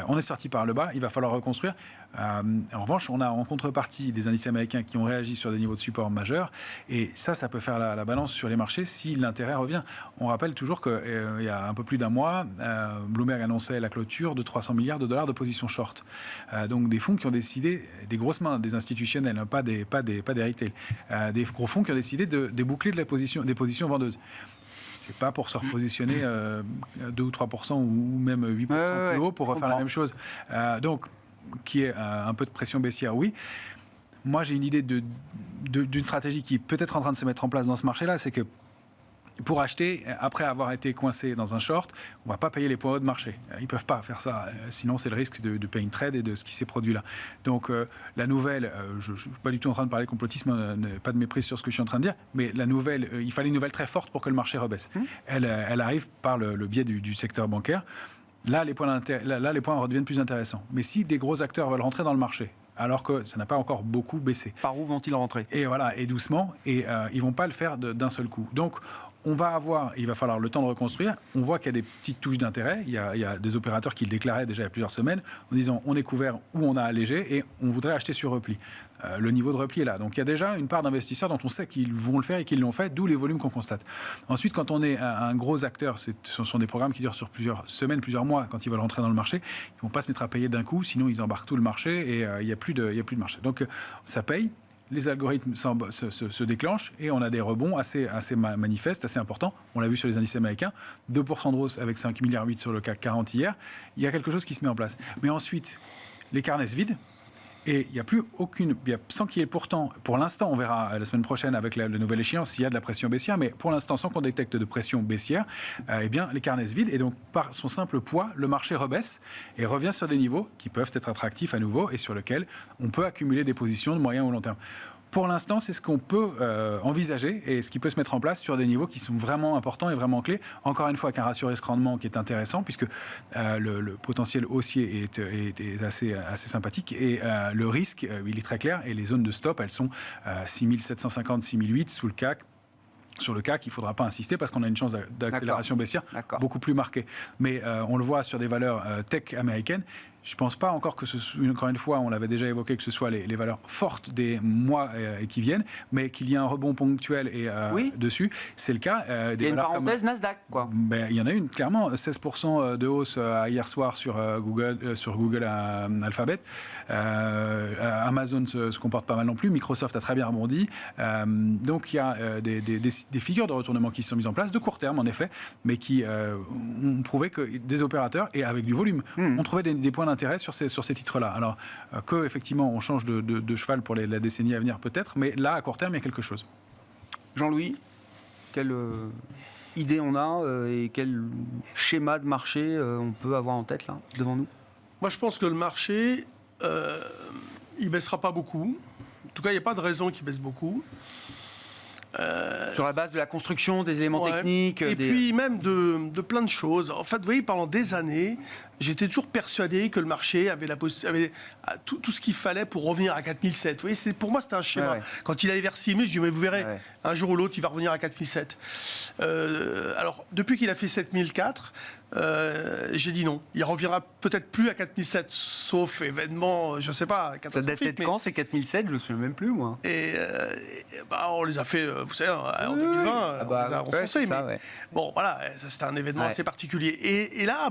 on est sorti par le bas, il va falloir reconstruire. En revanche, on a en contrepartie des indices américains qui ont réagi sur des niveaux de support majeurs. Et ça peut faire la balance sur les marchés si l'intérêt revient. On rappelle toujours qu'il y a un peu plus d'un mois, Bloomberg annonçait la clôture de 300 milliards de dollars de positions short. Donc, des fonds qui ont décidé, des grosses mains, des institutionnels, hein, pas des retail, des gros fonds qui ont décidé de déboucler des positions vendeuses. C'est pas pour se repositionner 2 ou 3% ou même 8% plus haut pour refaire la même chose. Donc, qui est un peu de pression baissière, oui. Moi, j'ai une idée d'une stratégie qui est peut-être en train de se mettre en place dans ce marché-là, c'est que pour acheter, après avoir été coincé dans un short, on ne va pas payer les points hauts de marché. Ils ne peuvent pas faire ça. Sinon, c'est le risque de pay and trade et de ce qui s'est produit là. Donc, la nouvelle, je ne suis pas du tout en train de parler de complotisme, pas de méprise sur ce que je suis en train de dire, mais la nouvelle, il fallait une nouvelle très forte pour que le marché rebaisse. Elle arrive par le biais du secteur bancaire. Là, les points redeviennent plus intéressants. Mais si des gros acteurs veulent rentrer dans le marché, alors que ça n'a pas encore beaucoup baissé.
Par où vont-ils rentrer ?
Et voilà, et doucement, et ils ne vont pas le faire d'un seul coup. Donc, il va falloir le temps de reconstruire. On voit qu'il y a des petites touches d'intérêt. Il y a des opérateurs qui le déclaraient déjà il y a plusieurs semaines en disant on est couvert ou on a allégé et on voudrait acheter sur repli. Le niveau de repli est là. Donc il y a déjà une part d'investisseurs dont on sait qu'ils vont le faire et qu'ils l'ont fait, d'où les volumes qu'on constate. Ensuite, quand on est un gros acteur, ce sont des programmes qui durent sur plusieurs semaines, plusieurs mois quand ils veulent rentrer dans le marché. Ils ne vont pas se mettre à payer d'un coup, sinon ils embarquent tout le marché et il n'y a plus de marché. Donc ça paye. Les algorithmes se déclenchent et on a des rebonds assez manifestes, assez importants. On l'a vu sur les indices américains, 2% de hausse avec 5,8 milliards sur le CAC 40 hier. Il y a quelque chose qui se met en place. Mais ensuite, les carnets se vident. Et il n'y a plus aucune, sans qu'il y ait pourtant, pour l'instant, on verra la semaine prochaine avec la nouvelle échéance s'il y a de la pression baissière, mais pour l'instant, sans qu'on détecte de pression baissière, eh bien, les carnets se vident et donc par son simple poids, le marché rebaisse et revient sur des niveaux qui peuvent être attractifs à nouveau et sur lesquels on peut accumuler des positions de moyen ou long terme. Pour l'instant, c'est ce qu'on peut envisager et ce qui peut se mettre en place sur des niveaux qui sont vraiment importants et vraiment clés. Encore une fois, avec un ratio risque-rendement qui est intéressant puisque le potentiel haussier est assez sympathique et le risque, il est très clair et les zones de stop, elles sont 6750, 6008 sous le CAC. Sur le CAC, il ne faudra pas insister parce qu'on a une chance d'accélération baissière beaucoup plus marquée. Mais on le voit sur des valeurs tech américaines. Je ne pense pas encore que encore une fois, on l'avait déjà évoqué, que ce soit les valeurs fortes des mois qui viennent, mais qu'il y ait un rebond ponctuel dessus. C'est le cas.
Il y a une parenthèse Nasdaq, quoi.
Il y en a une, clairement. 16% de hausse hier soir sur Google Alphabet. Amazon se comporte pas mal non plus. Microsoft a très bien rebondi. Donc, il y a des figures de retournement qui se sont mises en place, de court terme, en effet, mais qui ont prouvé que des opérateurs, et avec du volume, ont trouvé des points d'intérêt sur ces titres-là. Alors qu'effectivement, on change de cheval pour la décennie à venir peut-être, mais là, à court terme, il y a quelque chose.
Jean-Louis, quelle idée on a et quel schéma de marché on peut avoir en tête, là, devant nous ?
Moi, je pense que le marché, il ne baissera pas beaucoup. En tout cas, il n'y a pas de raison qu'il baisse beaucoup.
Sur la base de la construction, des éléments techniques.
Et puis même de plein de choses. En fait, vous voyez, pendant des années, j'étais toujours persuadé que le marché avait tout ce qu'il fallait pour revenir à 4007. Vous voyez, pour moi, c'était un schéma. Ouais. Quand il allait vers 6000, je dis, mais vous verrez, un jour ou l'autre, il va revenir à 4007. Alors, depuis qu'il a fait 7004, J'ai dit non. Il reviendra peut-être plus à 4007, sauf événement, je ne sais pas,
Ça
catastrophique.
datait de quand, c'est 4007, je ne me souviens même plus, moi.
On les a fait, vous savez, en 2020,
Ah bah,
on les a
ouais,
renfoncés.
c'est ça,
mais
ouais.
bon, voilà, ça, c'était un événement
Ouais.
assez particulier. Et là,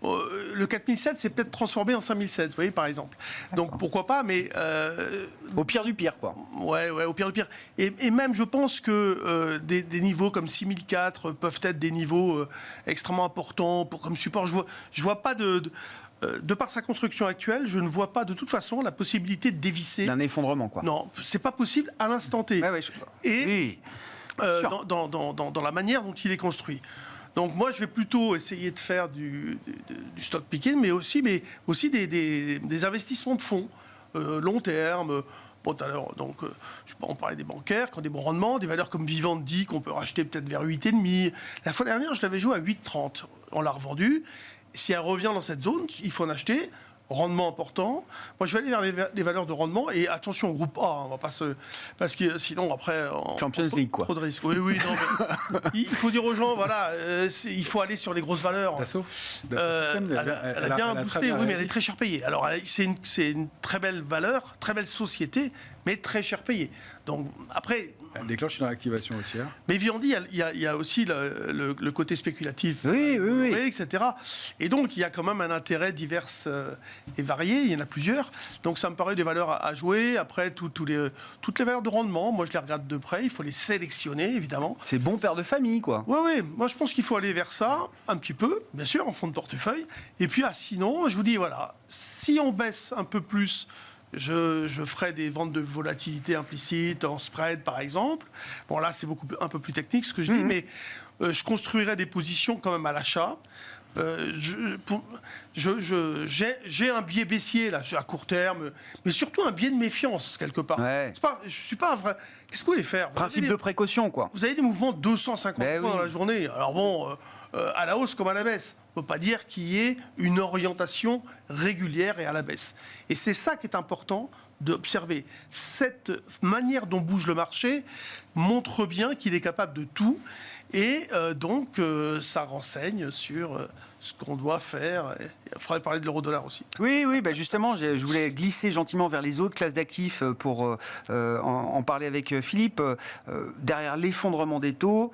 le 4007 s'est peut-être transformé en 5007, vous voyez, par exemple. Donc, pourquoi pas, mais...
Au pire du pire, quoi.
Ouais, au pire du pire. Et même, je pense que des niveaux comme 6004 peuvent être des niveaux extrêmement importants comme support. Je vois pas de par sa construction actuelle, je ne vois pas de toute façon la possibilité de dévisser.
D'un effondrement, quoi.
Non, c'est pas possible à l'instant T.
Ouais,
Et
oui. Sûr.
dans la manière dont il est construit. Donc moi, je vais plutôt essayer de faire du stock picking, mais aussi des investissements de fonds long terme. Bon, tout à l'heure, donc, je sais pas, on parlait des bancaires qui ont des bons rendements, des valeurs comme Vivendi qu'on peut racheter peut-être vers 8,5. La fois dernière, je l'avais joué à 8,30. On l'a revendu. Si elle revient dans cette zone, il faut en acheter. Rendement important. Moi, je vais aller vers les valeurs de rendement. Et attention, au groupe A, on va pas se... Parce que sinon, après...
Champions League, quoi.
Trop de risques. Oui, non, mais il faut dire aux gens, voilà, il faut aller sur les grosses valeurs.
Dassault
Elle a bien boosté, oui, mais elle est très cher payée. Alors, c'est une très belle valeur, très belle société, mais très cher payée. Donc, après...
Elle déclenche une réactivation haussière.
Mais Vivendi, il y a aussi le côté spéculatif,
Oui.
etc. Et donc, il y a quand même un intérêt divers et varié. Il y en a plusieurs. Donc, ça me paraît des valeurs à jouer. Après, toutes les valeurs de rendement, moi, je les regarde de près. Il faut les sélectionner, évidemment.
C'est bon père de famille, quoi.
Oui. Moi, je pense qu'il faut aller vers ça, un petit peu, bien sûr, en fond de portefeuille. Et puis, sinon, je vous dis, voilà, si on baisse un peu plus... Je ferai des ventes de volatilité implicite en spread, par exemple. Bon, là, c'est un peu plus technique ce que je dis, mais je construirai des positions quand même à l'achat. J'ai un biais baissier là, à court terme, mais surtout un biais de méfiance, quelque part.
Ouais.
Je suis pas un vrai... Qu'est-ce que vous voulez faire?
Principe de précaution, quoi.
Vous avez des mouvements de 250
Ben
points
oui.
dans la journée. Alors bon, à la hausse comme à la baisse. On ne peut pas dire qu'il y ait une orientation régulière et à la baisse. Et c'est ça qui est important d'observer. Cette manière dont bouge le marché montre bien qu'il est capable de tout. Et donc, ça renseigne sur ce qu'on doit faire. Il faudrait parler de l'euro-dollar aussi.
Oui, justement, je voulais glisser gentiment vers les autres classes d'actifs pour en parler avec Philippe. Derrière l'effondrement des taux,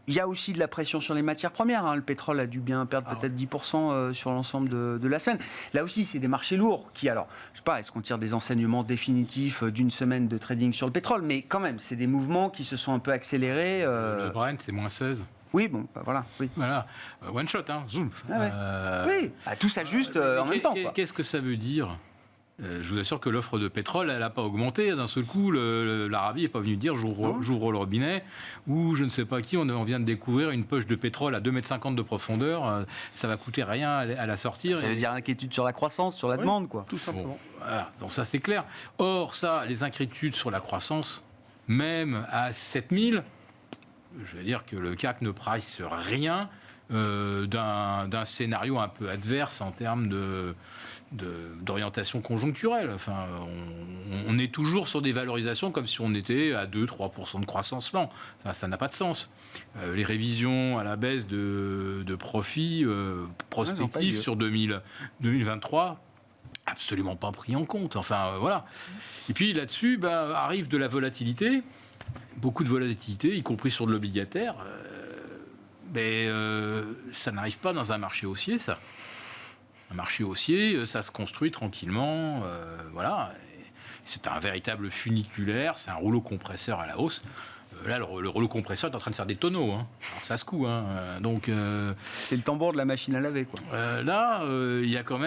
il y a aussi de la pression sur les matières premières. Le pétrole a dû bien perdre peut-être 10% sur l'ensemble de la semaine. Là aussi, c'est des marchés lourds qui, alors, je sais pas, est-ce qu'on tire des enseignements définitifs d'une semaine de trading sur le pétrole? Mais quand même, c'est des mouvements qui se sont un peu accélérés.
Le Brent, c'est moins 16.
Oui, bon, bah voilà. Oui.
Voilà, one shot, hein, zoom.
Ah ouais. Oui, tout s'ajuste en même temps, quoi.
Qu'est-ce que ça veut dire? Je vous assure que l'offre de pétrole, elle n'a pas augmenté. D'un seul coup, l'Arabie n'est pas venue dire j'ouvre le robinet, ou je ne sais pas qui, on vient de découvrir une poche de pétrole à 2,50 m de profondeur. Ça va coûter rien à la sortir.
Ça veut dire inquiétude sur la croissance, sur la demande, quoi.
Tout simplement.
Bon, voilà. Donc ça, c'est clair. Or, ça, les inquiétudes sur la croissance, même à 7000, je veux dire que le CAC ne price rien d'un scénario un peu adverse en termes d'orientation conjoncturelle. Enfin, on est toujours sur des valorisations comme si on était à 2-3% de croissance l'an. Enfin, ça n'a pas de sens. Les révisions à la baisse de profits prospectifs sur 2023, absolument pas pris en compte. Enfin, voilà. Et puis là-dessus, arrive de la volatilité, beaucoup de volatilité, y compris sur de l'obligataire. Mais ça n'arrive pas dans un marché haussier, ça. Un marché haussier, ça se construit tranquillement, voilà. C'est un véritable funiculaire, c'est un rouleau compresseur à la hausse. Là, le rouleau compresseur est en train de faire des tonneaux, hein. Alors, ça se coud, hein. Donc,
c'est le tambour de la machine à laver, quoi.
Là, il y a quand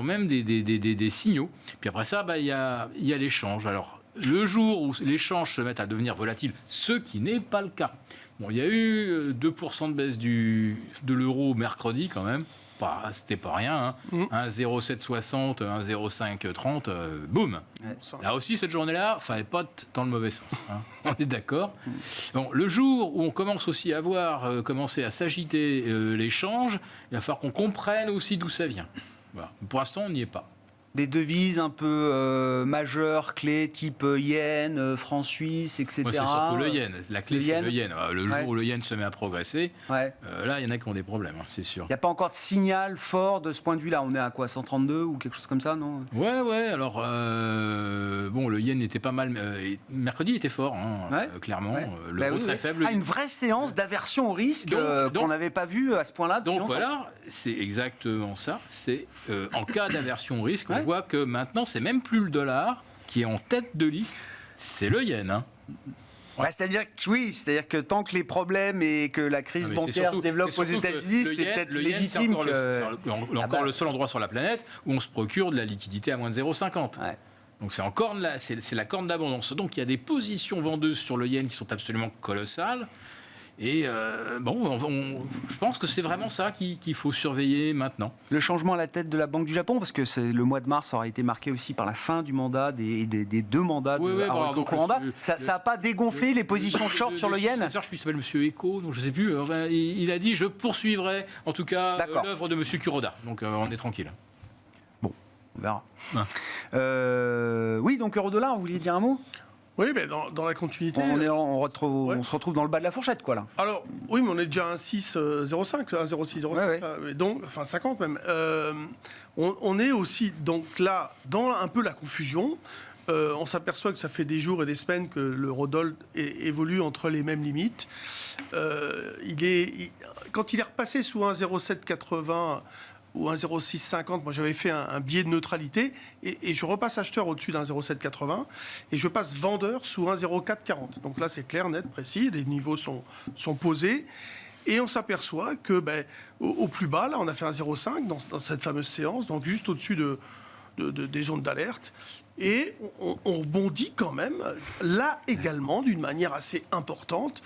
même des signaux. Puis après ça, il y a l'échange. Alors, le jour où les échanges se mettent à devenir volatiles, ce qui n'est pas le cas. Bon, il y a eu 2% de baisse de l'euro mercredi quand même. C'était pas rien. Hein. 1,0760, 1,0530, boum. Ouais. Là aussi, cette journée-là, fallait pas dans le mauvais sens. Hein. On est d'accord. Bon, le jour où on commence aussi à voir commencer à s'agiter l'échange, il va falloir qu'on comprenne aussi d'où ça vient. Voilà. Pour l'instant, on n'y est pas.
des devises un peu majeures, clés, type yen, franc suisse, etc.
Moi, c'est surtout le yen. La clé,
Le
c'est
yen.
le yen. Le jour
Ouais.
où le yen se met à progresser,
Ouais.
là, il y en a qui ont des problèmes, hein, c'est sûr.
Il n'y a pas encore de signal fort de ce point de vue-là. On est à quoi, 132 ou quelque chose comme ça, non?
Ouais. Alors, bon, le yen était pas mal. Mercredi, il était fort, hein,
Ouais.
Clairement.
Ouais.
Le
Bah
euro
oui,
très
oui.
faible.
Ah, une vraie séance d'aversion au risque
Donc-
qu'on n'avait pas vu à ce point-là depuis
Donc
longtemps.
voilà, c'est exactement ça. C'est en cas d'aversion au risque,
Ouais.
on voit que maintenant, c'est même plus le dollar qui est en tête de liste, c'est le yen. Hein.
Bah, c'est-à-dire que tant que les problèmes et que la crise
Ah, mais
bancaire
c'est surtout-
se développe
c'est
aux
surtout que
États-Unis,
le
c'est
yen-
peut-être
le yen,
légitime
c'est encore
que...
encore le seul endroit sur la planète où on se procure de la liquidité à moins de 0,50.
Ouais.
Donc c'est encore c'est la corne d'abondance. Donc il y a des positions vendeuses sur le yen qui sont absolument colossales. Et je pense que c'est vraiment ça qu'il faut surveiller maintenant.
Le changement à la tête de la Banque du Japon, parce que le mois de mars aura été marqué aussi par la fin du mandat des deux mandats
Oui,
de
oui,
Haruko
donc
Kuranda. Ça n'a pas dégonflé les positions short sur le yen?
successeur, je s'appelle Monsieur Eko, donc je sais plus. Enfin, il a dit je poursuivrai en tout cas
D'accord.
l'œuvre de Monsieur Kuroda. Donc on est tranquille.
On verra.
Ouais.
Oui, donc euro-dollar, vous vouliez dire un mot?
Oui, mais dans la continuité.
On se retrouve dans le bas de la fourchette, quoi, là.
Alors, oui, mais on est déjà à 1,605, 1,0605,
Ouais.
donc, enfin 50 même. On est aussi, donc là, dans un peu la confusion. On s'aperçoit que ça fait des jours et des semaines que l'eurodoll évolue entre les mêmes limites. Quand il est repassé sous 1,0780 ou 1,0650, moi j'avais fait un biais de neutralité et je repasse acheteur au-dessus d'un 0,780 et je passe vendeur sous 1,0440. Donc là c'est clair, net, précis, les niveaux sont posés. Et on s'aperçoit que au plus bas, là on a fait un 0,5 dans cette fameuse séance, donc juste au-dessus des zones d'alerte. Et on rebondit quand même, là également, d'une manière assez importante.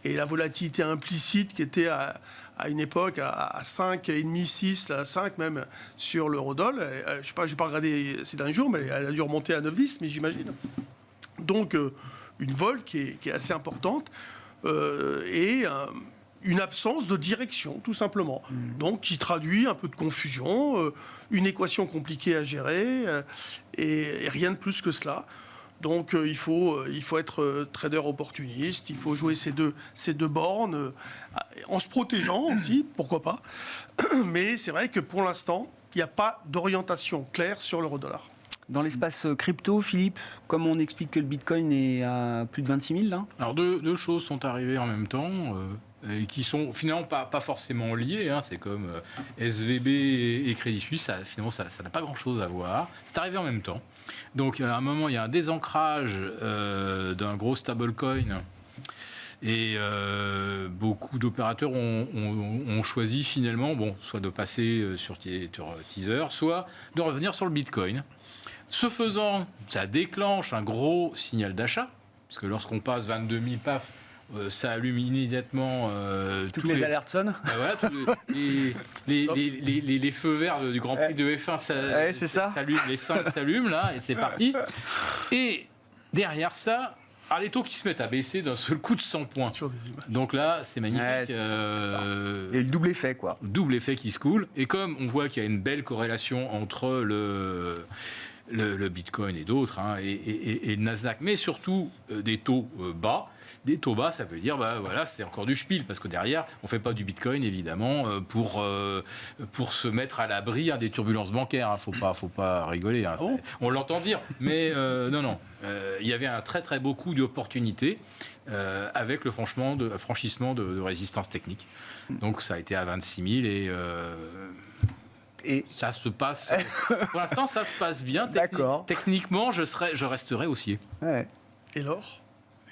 Et la volatilité implicite qui était à une époque à 5,5, 6, 5 même sur l'eurodoll, je ne sais pas, je n'ai pas regardé ces derniers jours, mais elle a dû remonter à 9,10, mais j'imagine. Donc une vol qui est assez importante et une absence de direction, tout simplement. Donc qui traduit un peu de confusion, une équation compliquée à gérer et rien de plus que cela. Donc il faut être trader opportuniste, il faut jouer ces deux bornes en se protégeant aussi, pourquoi pas. Mais c'est vrai que pour l'instant, il n'y a pas d'orientation claire sur l'euro-dollar.
Dans l'espace crypto, Philippe, comme on explique que le Bitcoin est à plus de 26 000, là?
Alors deux choses sont arrivées en même temps. Et qui sont finalement pas forcément liées. Hein. C'est comme SVB et Crédit Suisse, finalement ça n'a pas grand-chose à voir. C'est arrivé en même temps. Donc à un moment, il y a un désancrage d'un gros stablecoin. Et beaucoup d'opérateurs ont choisi finalement, soit de passer sur Teaser, soit de revenir sur le Bitcoin. Ce faisant, ça déclenche un gros signal d'achat, parce que lorsqu'on passe 22 000, paf, ça allume immédiatement
Toutes les alertes sonnent.
Voilà, les feux verts du Grand Prix de F1
c'est ça.
les 5 s'allument là et c'est parti. Et derrière ça, les taux qui se mettent à baisser d'un seul coup de 100 points.
Sur des images.
Donc là, c'est magnifique.
Ouais, c'est il y a le double effet, quoi.
Double effet qui se coule. Et comme on voit qu'il y a une belle corrélation entre le Bitcoin et d'autres, hein, et le Nasdaq, mais surtout des taux bas. Des taux bas, ça veut dire, voilà, c'est encore du spiel, parce que derrière, on ne fait pas du Bitcoin, évidemment, pour se mettre à l'abri des turbulences bancaires. Il ne faut pas rigoler. Hein, on l'entend dire, mais non. Il y avait un très très beau coup d'opportunité avec le franchissement de résistance technique. Donc ça a été à 26 000 et ça se passe. Pour l'instant, ça se passe bien.
D'accord.
Techniquement, je resterai haussier.
Ouais.
Et l'or?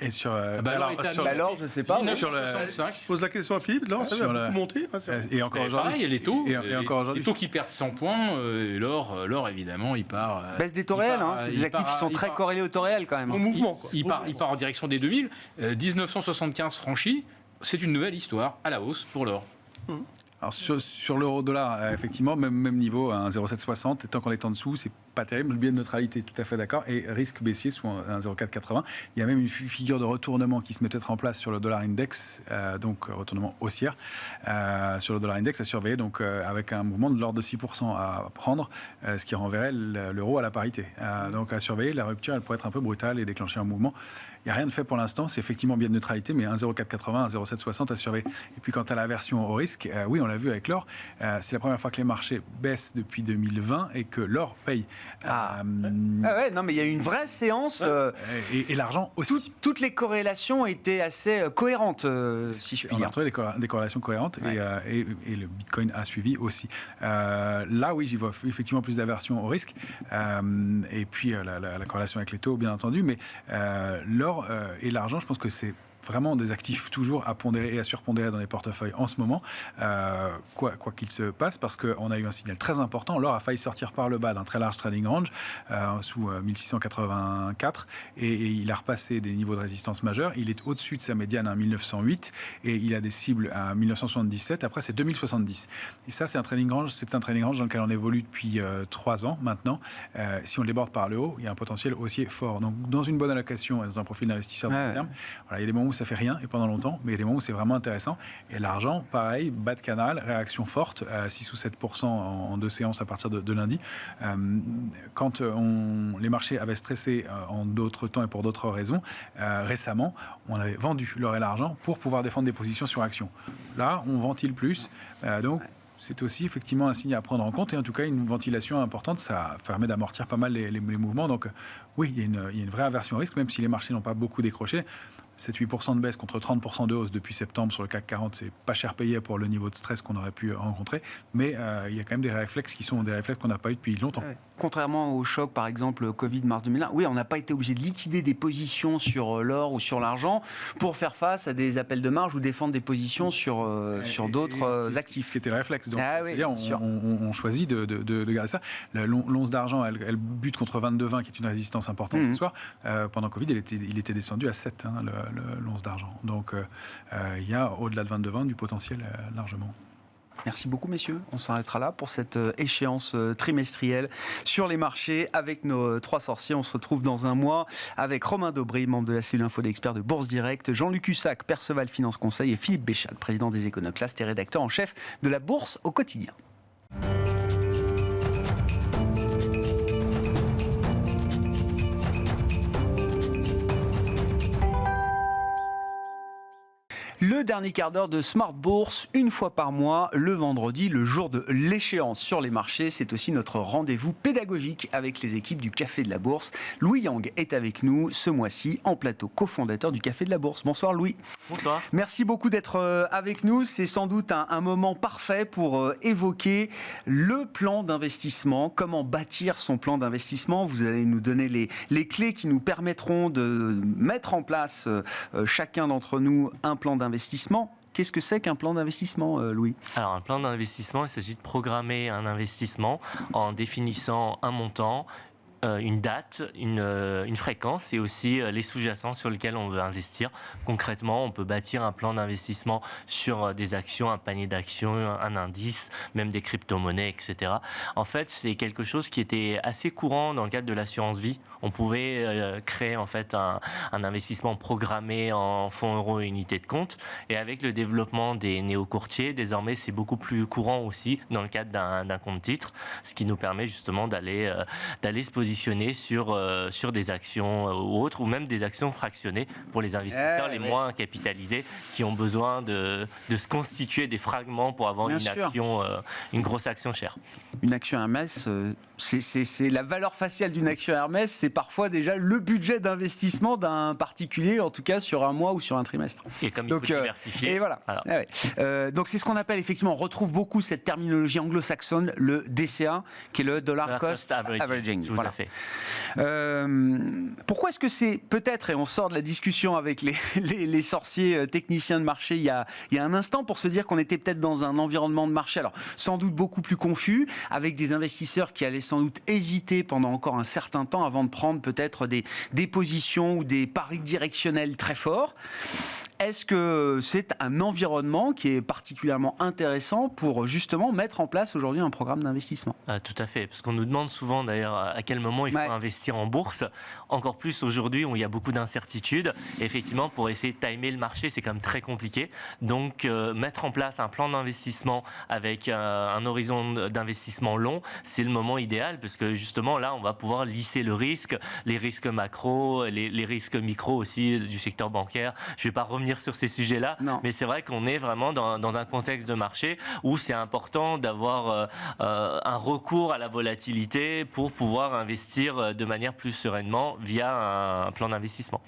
Et sur,
Alors, je sais pas.
sur le-
9,65.
Je pose la question à Philippe. L'or, ça
Sur
a
le-
beaucoup monté.
et encore
Et
aujourd'hui.
pareil, il y a les taux.
Et encore aujourd'hui.
Les taux qui perdent 100 points, et l'or, évidemment, il part.
Baisse des taux réels, hein. C'est des actifs qui sont très corrélés aux taux réels, quand même.
Au mouvement, quoi.
Il part en direction des 2000. 1975 franchi, c'est une nouvelle histoire à la hausse pour l'or.
Alors sur l'euro-dollar, effectivement, même niveau, à 1,0760, et tant qu'on est en dessous, c'est pas terrible. Le biais de neutralité, tout à fait d'accord. Et risque baissier sous un 0,480. Il y a même une figure de retournement qui se met peut-être en place sur le dollar index, donc retournement haussière sur le dollar index à surveiller, donc avec un mouvement de l'ordre de 6% à prendre, ce qui renverrait l'euro à la parité. Donc à surveiller, la rupture, elle pourrait être un peu brutale et déclencher un mouvement. Il n'y a rien de fait pour l'instant, c'est effectivement biais de neutralité, mais 1,0480, 1,0760 à surveiller. Et puis quant à l'aversion au risque, oui, on l'a vu avec l'or, c'est la première fois que les marchés baissent depuis 2020 et que l'or paye.
Non, mais il y a eu une vraie séance.
Et l'argent aussi.
Toutes les corrélations étaient assez cohérentes, si je puis
On a
dire.
retrouvé des corrélations cohérentes et le Bitcoin a suivi aussi. Là, oui, j'y vois effectivement plus d'aversion au risque. Et puis la corrélation avec les taux, bien entendu. Mais l'or et l'argent, je pense que c'est vraiment des actifs toujours à pondérer et à surpondérer dans les portefeuilles en ce moment, quoi qu'il se passe, parce qu'on a eu un signal très important. L'or a failli sortir par le bas d'un très large trading range sous 1684 et il a repassé des niveaux de résistance majeurs. Il est au-dessus de sa médiane à 1908 et il a des cibles à 1977. Après, c'est 2070. Et ça, c'est un trading range dans lequel on évolue depuis 3 ans maintenant. Si on le déborde par le haut, il y a un potentiel haussier fort. Donc, dans une bonne allocation et dans un profil d'investisseur de long terme, voilà, il y a des moments où ça fait rien et pendant longtemps, mais il y a des moments où c'est vraiment intéressant. Et l'argent, pareil, bas de canal, réaction forte, 6 ou 7% en 2 séances à partir de lundi. Quand les marchés avaient stressé en d'autres temps et pour d'autres raisons, récemment, on avait vendu l'or et l'argent pour pouvoir défendre des positions sur action. Là, on ventile plus. Donc, c'est aussi effectivement un signe à prendre en compte et en tout cas une ventilation importante, ça permet d'amortir pas mal les mouvements. Donc oui, il y a une vraie aversion au risque, même si les marchés n'ont pas beaucoup décroché. 7-8% de baisse contre 30% de hausse depuis septembre sur le CAC 40, c'est pas cher payé pour le niveau de stress qu'on aurait pu rencontrer, mais il y a quand même des réflexes qui sont des réflexes qu'on n'a pas eu depuis longtemps.
Contrairement au choc, par exemple, Covid mars 2001, oui, on n'a pas été obligé de liquider des positions sur l'or ou sur l'argent pour faire face à des appels de marge ou défendre des positions sur d'autres actifs.
Ce qui était le réflexe. Donc,
oui,
c'est-à-dire, on choisit de garder ça. L'once d'argent, elle bute contre 22,20, qui est une résistance importante ce soir. Pendant Covid, il était descendu à 7, l'once d'argent. Donc, il y a au-delà de 22,20 du potentiel largement.
Merci beaucoup, messieurs. On s'arrêtera là pour cette échéance trimestrielle sur les marchés avec nos 3 sorciers. On se retrouve dans un mois avec Romain Dobré, membre de la cellule info d'experts de Bourse Direct, Jean-Luc Hussac, Perceval Finance Conseil et Philippe Béchade, président des Éconoclastes et rédacteur en chef de la Bourse au quotidien. Le dernier quart d'heure de Smart Bourse, une fois par mois, le vendredi, le jour de l'échéance sur les marchés. C'est aussi notre rendez-vous pédagogique avec les équipes du Café de la Bourse. Louis Yang est avec nous ce mois-ci en plateau, cofondateur du Café de la Bourse. Bonsoir Louis.
Bonsoir.
Merci beaucoup d'être avec nous. C'est sans doute un moment parfait pour évoquer le plan d'investissement, comment bâtir son plan d'investissement. Vous allez nous donner les clés qui nous permettront de mettre en place, chacun d'entre nous, un plan d'investissement. Qu'est-ce que c'est qu'un plan d'investissement, Louis ?
Alors, un plan d'investissement, il s'agit de programmer un investissement en définissant un montant, une date, une fréquence et aussi les sous-jacents sur lesquels on veut investir. Concrètement, on peut bâtir un plan d'investissement sur des actions, un panier d'actions, un indice, même des crypto-monnaies, etc. En fait, c'est quelque chose qui était assez courant dans le cadre de l'assurance vie. On pouvait créer en fait un investissement programmé en fonds euros et unités de compte. Et avec le développement des néo-courtiers, désormais, c'est beaucoup plus courant aussi dans le cadre d'un compte titre, ce qui nous permet justement d'aller se positionner sur des actions ou autres, ou même des actions fractionnées pour les investisseurs les moins capitalisés qui ont besoin de se constituer des fragments pour avoir une grosse action chère.
Une action Hermès, c'est la valeur faciale d'une action Hermès, c'est parfois déjà le budget d'investissement d'un particulier, en tout cas sur un mois ou sur un trimestre.
Et comme il faut diversifier.
Et voilà. Donc c'est ce qu'on appelle effectivement, on retrouve beaucoup cette terminologie anglo-saxonne, le DCA, qui est le Dollar Cost Averaging.
Tout à fait.
Pourquoi est-ce que c'est peut-être, et on sort de la discussion avec les sorciers techniciens de marché il y a un instant, pour se dire qu'on était peut-être dans un environnement de marché, alors sans doute beaucoup plus confus, avec des investisseurs qui allaient sans doute hésiter pendant encore un certain temps avant de prendre peut-être des positions ou des paris directionnels très forts. Est-ce que c'est un environnement qui est particulièrement intéressant pour justement mettre en place aujourd'hui un programme d'investissement?
Tout à fait, parce qu'on nous demande souvent d'ailleurs à quel moment il faut investir en bourse. Encore plus aujourd'hui où il y a beaucoup d'incertitudes. Et effectivement, pour essayer de timer le marché, c'est quand même très compliqué. Donc, mettre en place un plan d'investissement avec un horizon d'investissement long, c'est le moment idéal, parce que justement là, on va pouvoir lisser le risque, les risques macro, les risques micro aussi du secteur bancaire. Je ne vais pas revenir sur ces sujets-là, mais c'est vrai qu'on est vraiment dans un contexte de marché où c'est important d'avoir un recours à la volatilité pour pouvoir investir de manière plus sereinement via un plan d'investissement.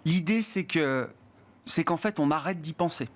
L'idée, c'est qu'en fait, on arrête d'y penser.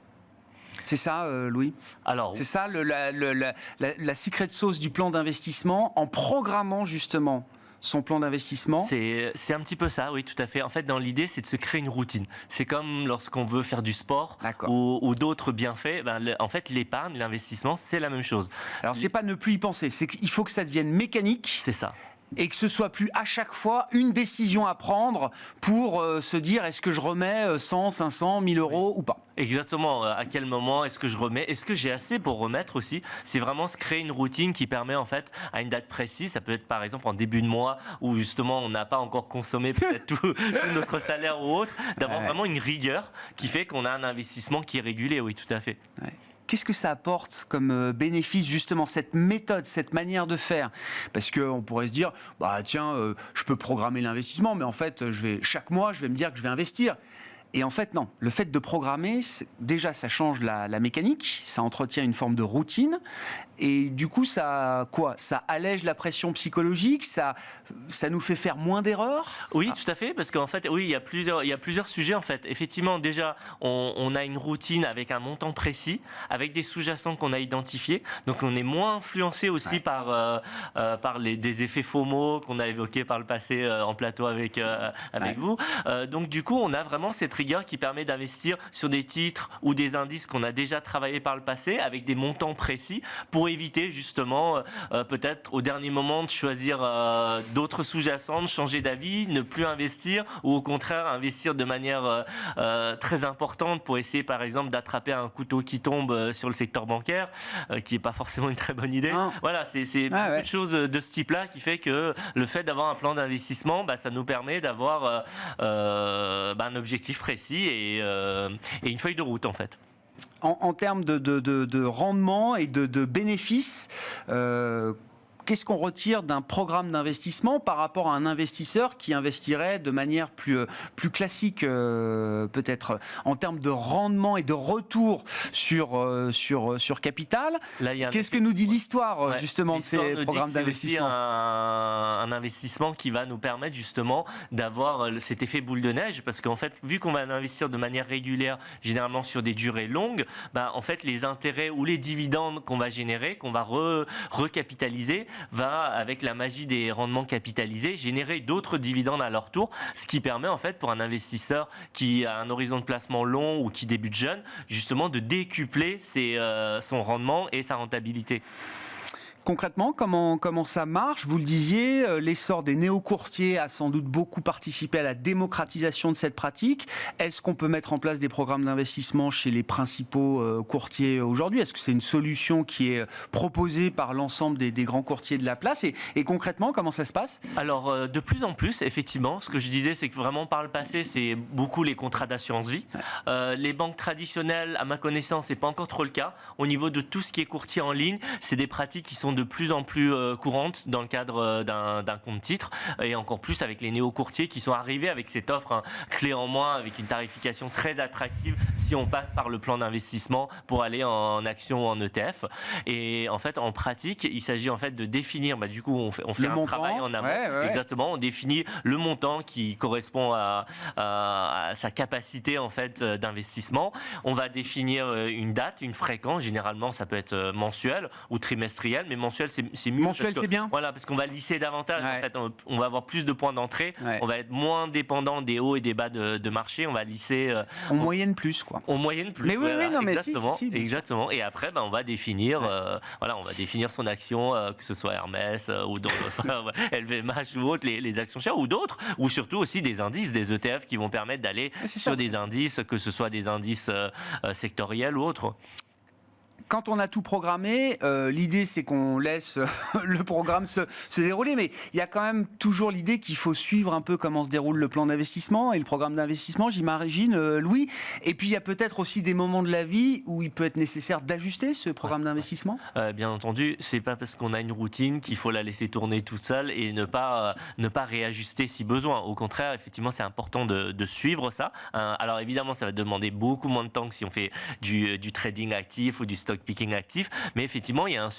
C'est ça, Louis?
Alors,
c'est ça la secret sauce du plan d'investissement, en programmant justement son plan d'investissement?
C'est un petit peu ça, oui, tout à fait. En fait, dans l'idée, c'est de se créer une routine. C'est comme lorsqu'on veut faire du sport ou d'autres bienfaits. En fait, l'épargne, l'investissement, c'est la même chose.
Alors, c'est pas ne plus y penser, c'est qu'il faut que ça devienne mécanique.
C'est ça.
Et que ce soit plus à chaque fois une décision à prendre pour se dire est-ce que je remets 100, 500, 1000 euros ou pas.
Exactement. À quel moment est-ce que je remets? Est-ce que j'ai assez pour remettre aussi? C'est vraiment se créer une routine qui permet en fait à une date précise. Ça peut être par exemple en début de mois où justement on n'a pas encore consommé peut-être tout notre salaire ou autre, d'avoir vraiment une rigueur qui fait qu'on a un investissement qui est régulé. Oui, tout à fait.
Ouais. Qu'est-ce que ça apporte comme bénéfice, justement, cette méthode, cette manière de faire? Parce qu'on pourrait se dire, bah tiens, je peux programmer l'investissement, mais en fait, chaque mois, je vais me dire que je vais investir. Et en fait, non. Le fait de programmer, déjà, ça change la mécanique, ça entretient une forme de routine. Et du coup, ça allège la pression psychologique, ça nous fait faire moins d'erreurs?
Oui, tout à fait, parce qu'en fait, oui, il y a plusieurs sujets, en fait. Effectivement, déjà, on a une routine avec un montant précis, avec des sous-jacents qu'on a identifiés. Donc, on est moins influencé aussi par des effets FOMO qu'on a évoqués par le passé en plateau avec vous. Donc, du coup, on a vraiment cette rigueur qui permet d'investir sur des titres ou des indices qu'on a déjà travaillé par le passé, avec des montants précis, pour éviter justement peut-être au dernier moment de choisir d'autres sous-jacents, de changer d'avis, ne plus investir ou au contraire investir de manière très importante pour essayer par exemple d'attraper un couteau qui tombe sur le secteur bancaire, qui n'est pas forcément une très bonne idée. Voilà, c'est beaucoup de choses de ce type-là qui fait que le fait d'avoir un plan d'investissement, ça nous permet d'avoir un objectif précis et une feuille de route en fait.
En termes de rendement et de bénéfices, qu'est-ce qu'on retire d'un programme d'investissement par rapport à un investisseur qui investirait de manière plus classique, peut-être, en termes de rendement et de retour sur capital? Qu'est-ce que nous dit l'histoire, justement, de ces programmes d'investissement?
C'est un investissement qui va nous permettre, justement, d'avoir cet effet boule de neige, parce qu'en fait, vu qu'on va investir de manière régulière, généralement sur des durées longues, en fait, les intérêts ou les dividendes qu'on va générer, qu'on va recapitaliser, va, avec la magie des rendements capitalisés, générer d'autres dividendes à leur tour, ce qui permet en fait pour un investisseur qui a un horizon de placement long ou qui débute jeune, justement de décupler son rendement et sa rentabilité.
Concrètement, comment ça marche? Vous le disiez, l'essor des néo-courtiers a sans doute beaucoup participé à la démocratisation de cette pratique. Est-ce qu'on peut mettre en place des programmes d'investissement chez les principaux courtiers aujourd'hui? Est-ce que c'est une solution qui est proposée par l'ensemble des grands courtiers de la place? Et concrètement, comment ça se passe?
Alors, de plus en plus, effectivement, ce que je disais, c'est que vraiment par le passé, c'est beaucoup les contrats d'assurance vie. Les banques traditionnelles, à ma connaissance, c'est pas encore trop le cas. Au niveau de tout ce qui est courtier en ligne, c'est des pratiques qui sont de plus en plus courantes dans le cadre d'un compte titre, et encore plus avec les néo-courtiers qui sont arrivés avec cette offre clé en main, avec une tarification très attractive si on passe par le plan d'investissement pour aller en action ou en ETF. Et en fait, en pratique, il s'agit en fait de définir, du coup, on fait un travail en amont. Exactement, on définit le montant qui correspond à sa capacité en fait d'investissement. On va définir une date, une fréquence. Généralement, ça peut être mensuel ou trimestriel, mais mensuel, c'est mieux.
Mensuel,
parce que,
c'est bien.
Voilà, parce qu'on va lisser davantage.
Ouais.
En fait, on va avoir plus de points d'entrée.
Ouais.
On va être moins dépendant des hauts et des bas de marché. On va lisser
En moyenne plus, quoi.
en moyenne plus.
Mais oui,
voilà,
oui, non, mais si,
exactement,
si, bien sûr.
exactement. Et après, on va définir, on va définir son action, que ce soit Hermès ou d'autres, LVMH ou autres, les actions chères ou d'autres, ou surtout aussi des indices, des ETF qui vont permettre d'aller
C'est
sur
ça.
des indices, que ce soit des indices sectoriels ou autres.
Quand on a tout programmé, l'idée c'est qu'on laisse le programme se dérouler, mais il y a quand même toujours l'idée qu'il faut suivre un peu comment se déroule le plan d'investissement et le programme d'investissement, j'imagine, Louis. Et puis il y a peut-être aussi des moments de la vie où il peut être nécessaire d'ajuster ce programme d'investissement.
Bien entendu, c'est pas parce qu'on a une routine qu'il faut la laisser tourner toute seule et ne pas réajuster si besoin. Au contraire, effectivement, c'est important de suivre ça. Alors évidemment, ça va demander beaucoup moins de temps que si on fait du trading actif ou du stock picking actif, mais effectivement, il y a un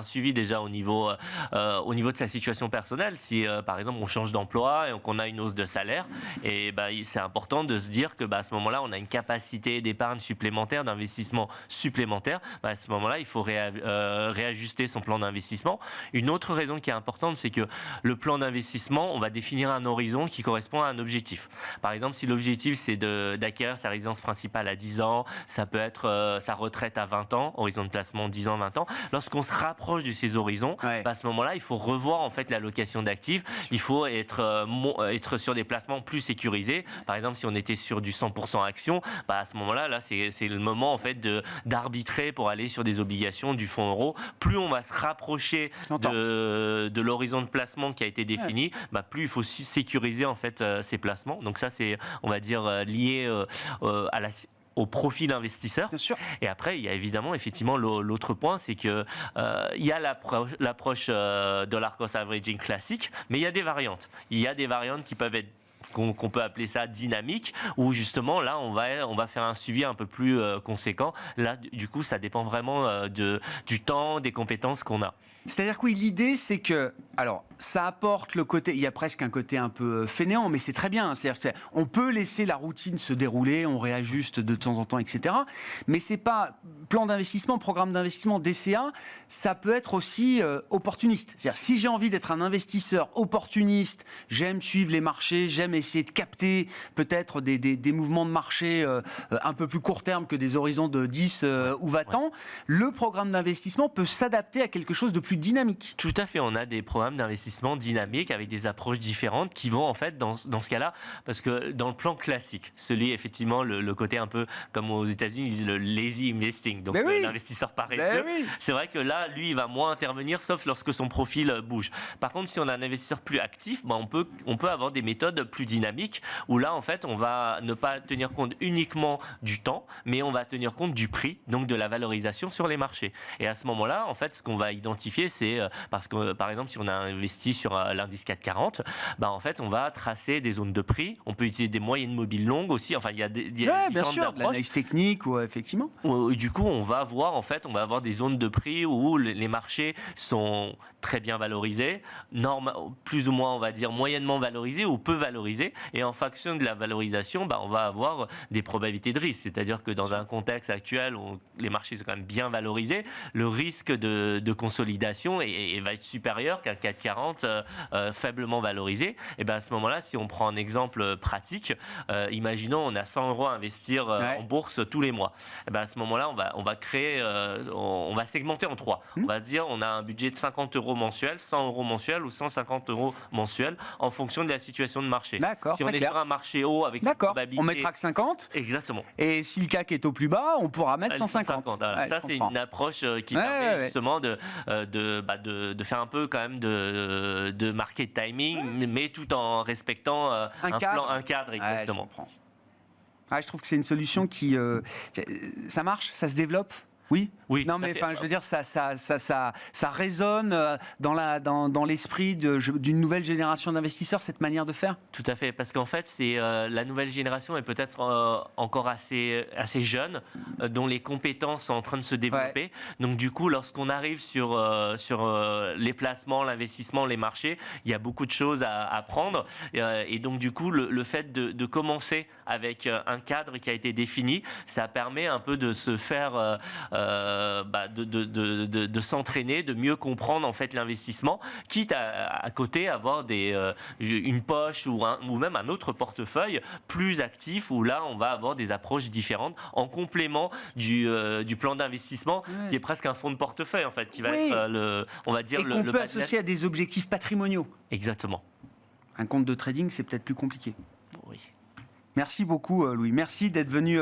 suivi déjà au niveau de sa situation personnelle. Si par exemple on change d'emploi et qu'on a une hausse de salaire, et c'est important de se dire que à ce moment-là, on a une capacité d'épargne supplémentaire, d'investissement supplémentaire. À ce moment-là, il faut réajuster son plan d'investissement. Une autre raison qui est importante, c'est que le plan d'investissement, on va définir un horizon qui correspond à un objectif. Par exemple, si l'objectif c'est d'acquérir sa résidence principale à 10 ans, ça peut être sa retraite à 20 ans, horizon de placement 10 ans, 20 ans. Lorsqu'on se rapproche de ces horizons, à ce moment-là, il faut revoir en fait l'allocation d'actifs. Il faut être sur des placements plus sécurisés. Par exemple, si on était sur du 100% action, à ce moment-là, c'est le moment en fait d'arbitrer pour aller sur des obligations du fonds euro. Plus on va se rapprocher de l'horizon de placement qui a été défini, plus il faut sécuriser en fait ces placements. Donc ça, c'est, on va dire, lié au profil investisseur.
Bien sûr.
Et après, il y a effectivement l'autre point, c'est que il y a l'approche dollar cost averaging classique, mais il y a des variantes. Il y a des variantes qui peuvent être qu'on peut appeler ça dynamique, où justement là on va faire un suivi un peu plus conséquent. Là du coup ça dépend vraiment du temps, des compétences qu'on a.
C'est-à-dire que oui, l'idée c'est que, alors ça apporte le côté, il y a presque un côté un peu fainéant, mais c'est très bien. C'est-à-dire on peut laisser la routine se dérouler, on réajuste de temps en temps, etc. Mais c'est pas plan d'investissement, programme d'investissement, DCA, ça peut être aussi opportuniste. C'est-à-dire si j'ai envie d'être un investisseur opportuniste, j'aime suivre les marchés, j'aime essayer de capter peut-être des mouvements de marché un peu plus court terme que des horizons de 10 ou 20 ans, le programme d'investissement peut s'adapter à quelque chose de plus dynamique.
Tout à fait, on a des programmes d'investissement dynamiques avec des approches différentes qui vont en fait dans ce cas-là, parce que dans le plan classique, celui effectivement le côté un peu comme aux États-Unis, ils disent le lazy investing, donc l'investisseur paresseux, c'est vrai que là, lui, il va moins intervenir sauf lorsque son profil bouge. Par contre, si on a un investisseur plus actif, on peut avoir des méthodes plus dynamiques où là, en fait, on va ne pas tenir compte uniquement du temps, mais on va tenir compte du prix, donc de la valorisation sur les marchés. Et à ce moment-là, en fait, ce qu'on va identifier, c'est parce que, par exemple, si on a investi sur l'indice 440, en fait, on va tracer des zones de prix. On peut utiliser des moyennes mobiles longues aussi. Enfin, il y a différentes
bien sûr,
approches.
l'analyse technique, ou effectivement.
Du coup, on va avoir des zones de prix où les marchés sont très bien valorisés, plus ou moins, on va dire, moyennement valorisés ou peu valorisés. Et en fonction de la valorisation, on va avoir des probabilités de risque. C'est-à-dire que dans un contexte actuel où les marchés sont quand même bien valorisés, le risque de consolidation va être supérieur qu'un 440 faiblement valorisé. Et à ce moment-là, si on prend un exemple pratique, imaginons on a 100 € à investir en bourse tous les mois. À ce moment-là, on va créer, on va segmenter en 3. On va se dire on a un budget de 50 € mensuel, 100 € mensuel ou 150 € mensuel en fonction de la situation de marché.
D'accord,
si on est sur un marché haut avec une probabilité...
on mettra que 50.
Exactement.
Et si le CAC est au plus bas, on pourra mettre 150.
Voilà. Ça, c'est une approche qui permet justement de faire un peu quand même de market timing, mais tout en respectant un cadre exactement.
Je trouve que c'est une solution qui... ça marche, ça se développe. Oui. Non, mais je veux dire, ça résonne dans l'esprit d'une nouvelle génération d'investisseurs, cette manière de faire.
Tout à fait, parce qu'en fait, c'est la nouvelle génération est peut-être encore assez jeune, dont les compétences sont en train de se développer. Donc du coup, lorsqu'on arrive sur les placements, l'investissement, les marchés, il y a beaucoup de choses à apprendre. Et donc du coup, le fait de commencer avec un cadre qui a été défini, ça permet un peu de se faire de s'entraîner, de mieux comprendre en fait l'investissement, quitte à côté avoir une poche ou même un autre portefeuille plus actif où là on va avoir des approches différentes en complément du plan d'investissement qui est presque un fonds de portefeuille en fait, qui va être on va dire
et qu'on peut associer à des objectifs patrimoniaux.
Exactement.
Un compte de trading, c'est peut-être plus compliqué.
Oui.
Merci beaucoup Louis, merci d'être venu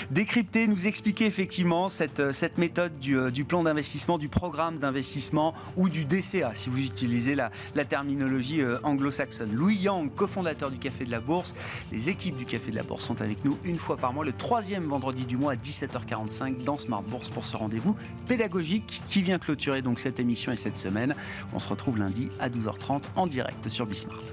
décrypter, nous expliquer effectivement cette méthode du plan d'investissement, du programme d'investissement ou du DCA si vous utilisez la terminologie anglo-saxonne. Louis Yang, cofondateur du Café de la Bourse. Les équipes du Café de la Bourse sont avec nous une fois par mois, le 3e vendredi du mois à 17h45 dans Smart Bourse pour ce rendez-vous pédagogique qui vient clôturer donc cette émission et cette semaine. On se retrouve lundi à 12h30 en direct sur Bismart.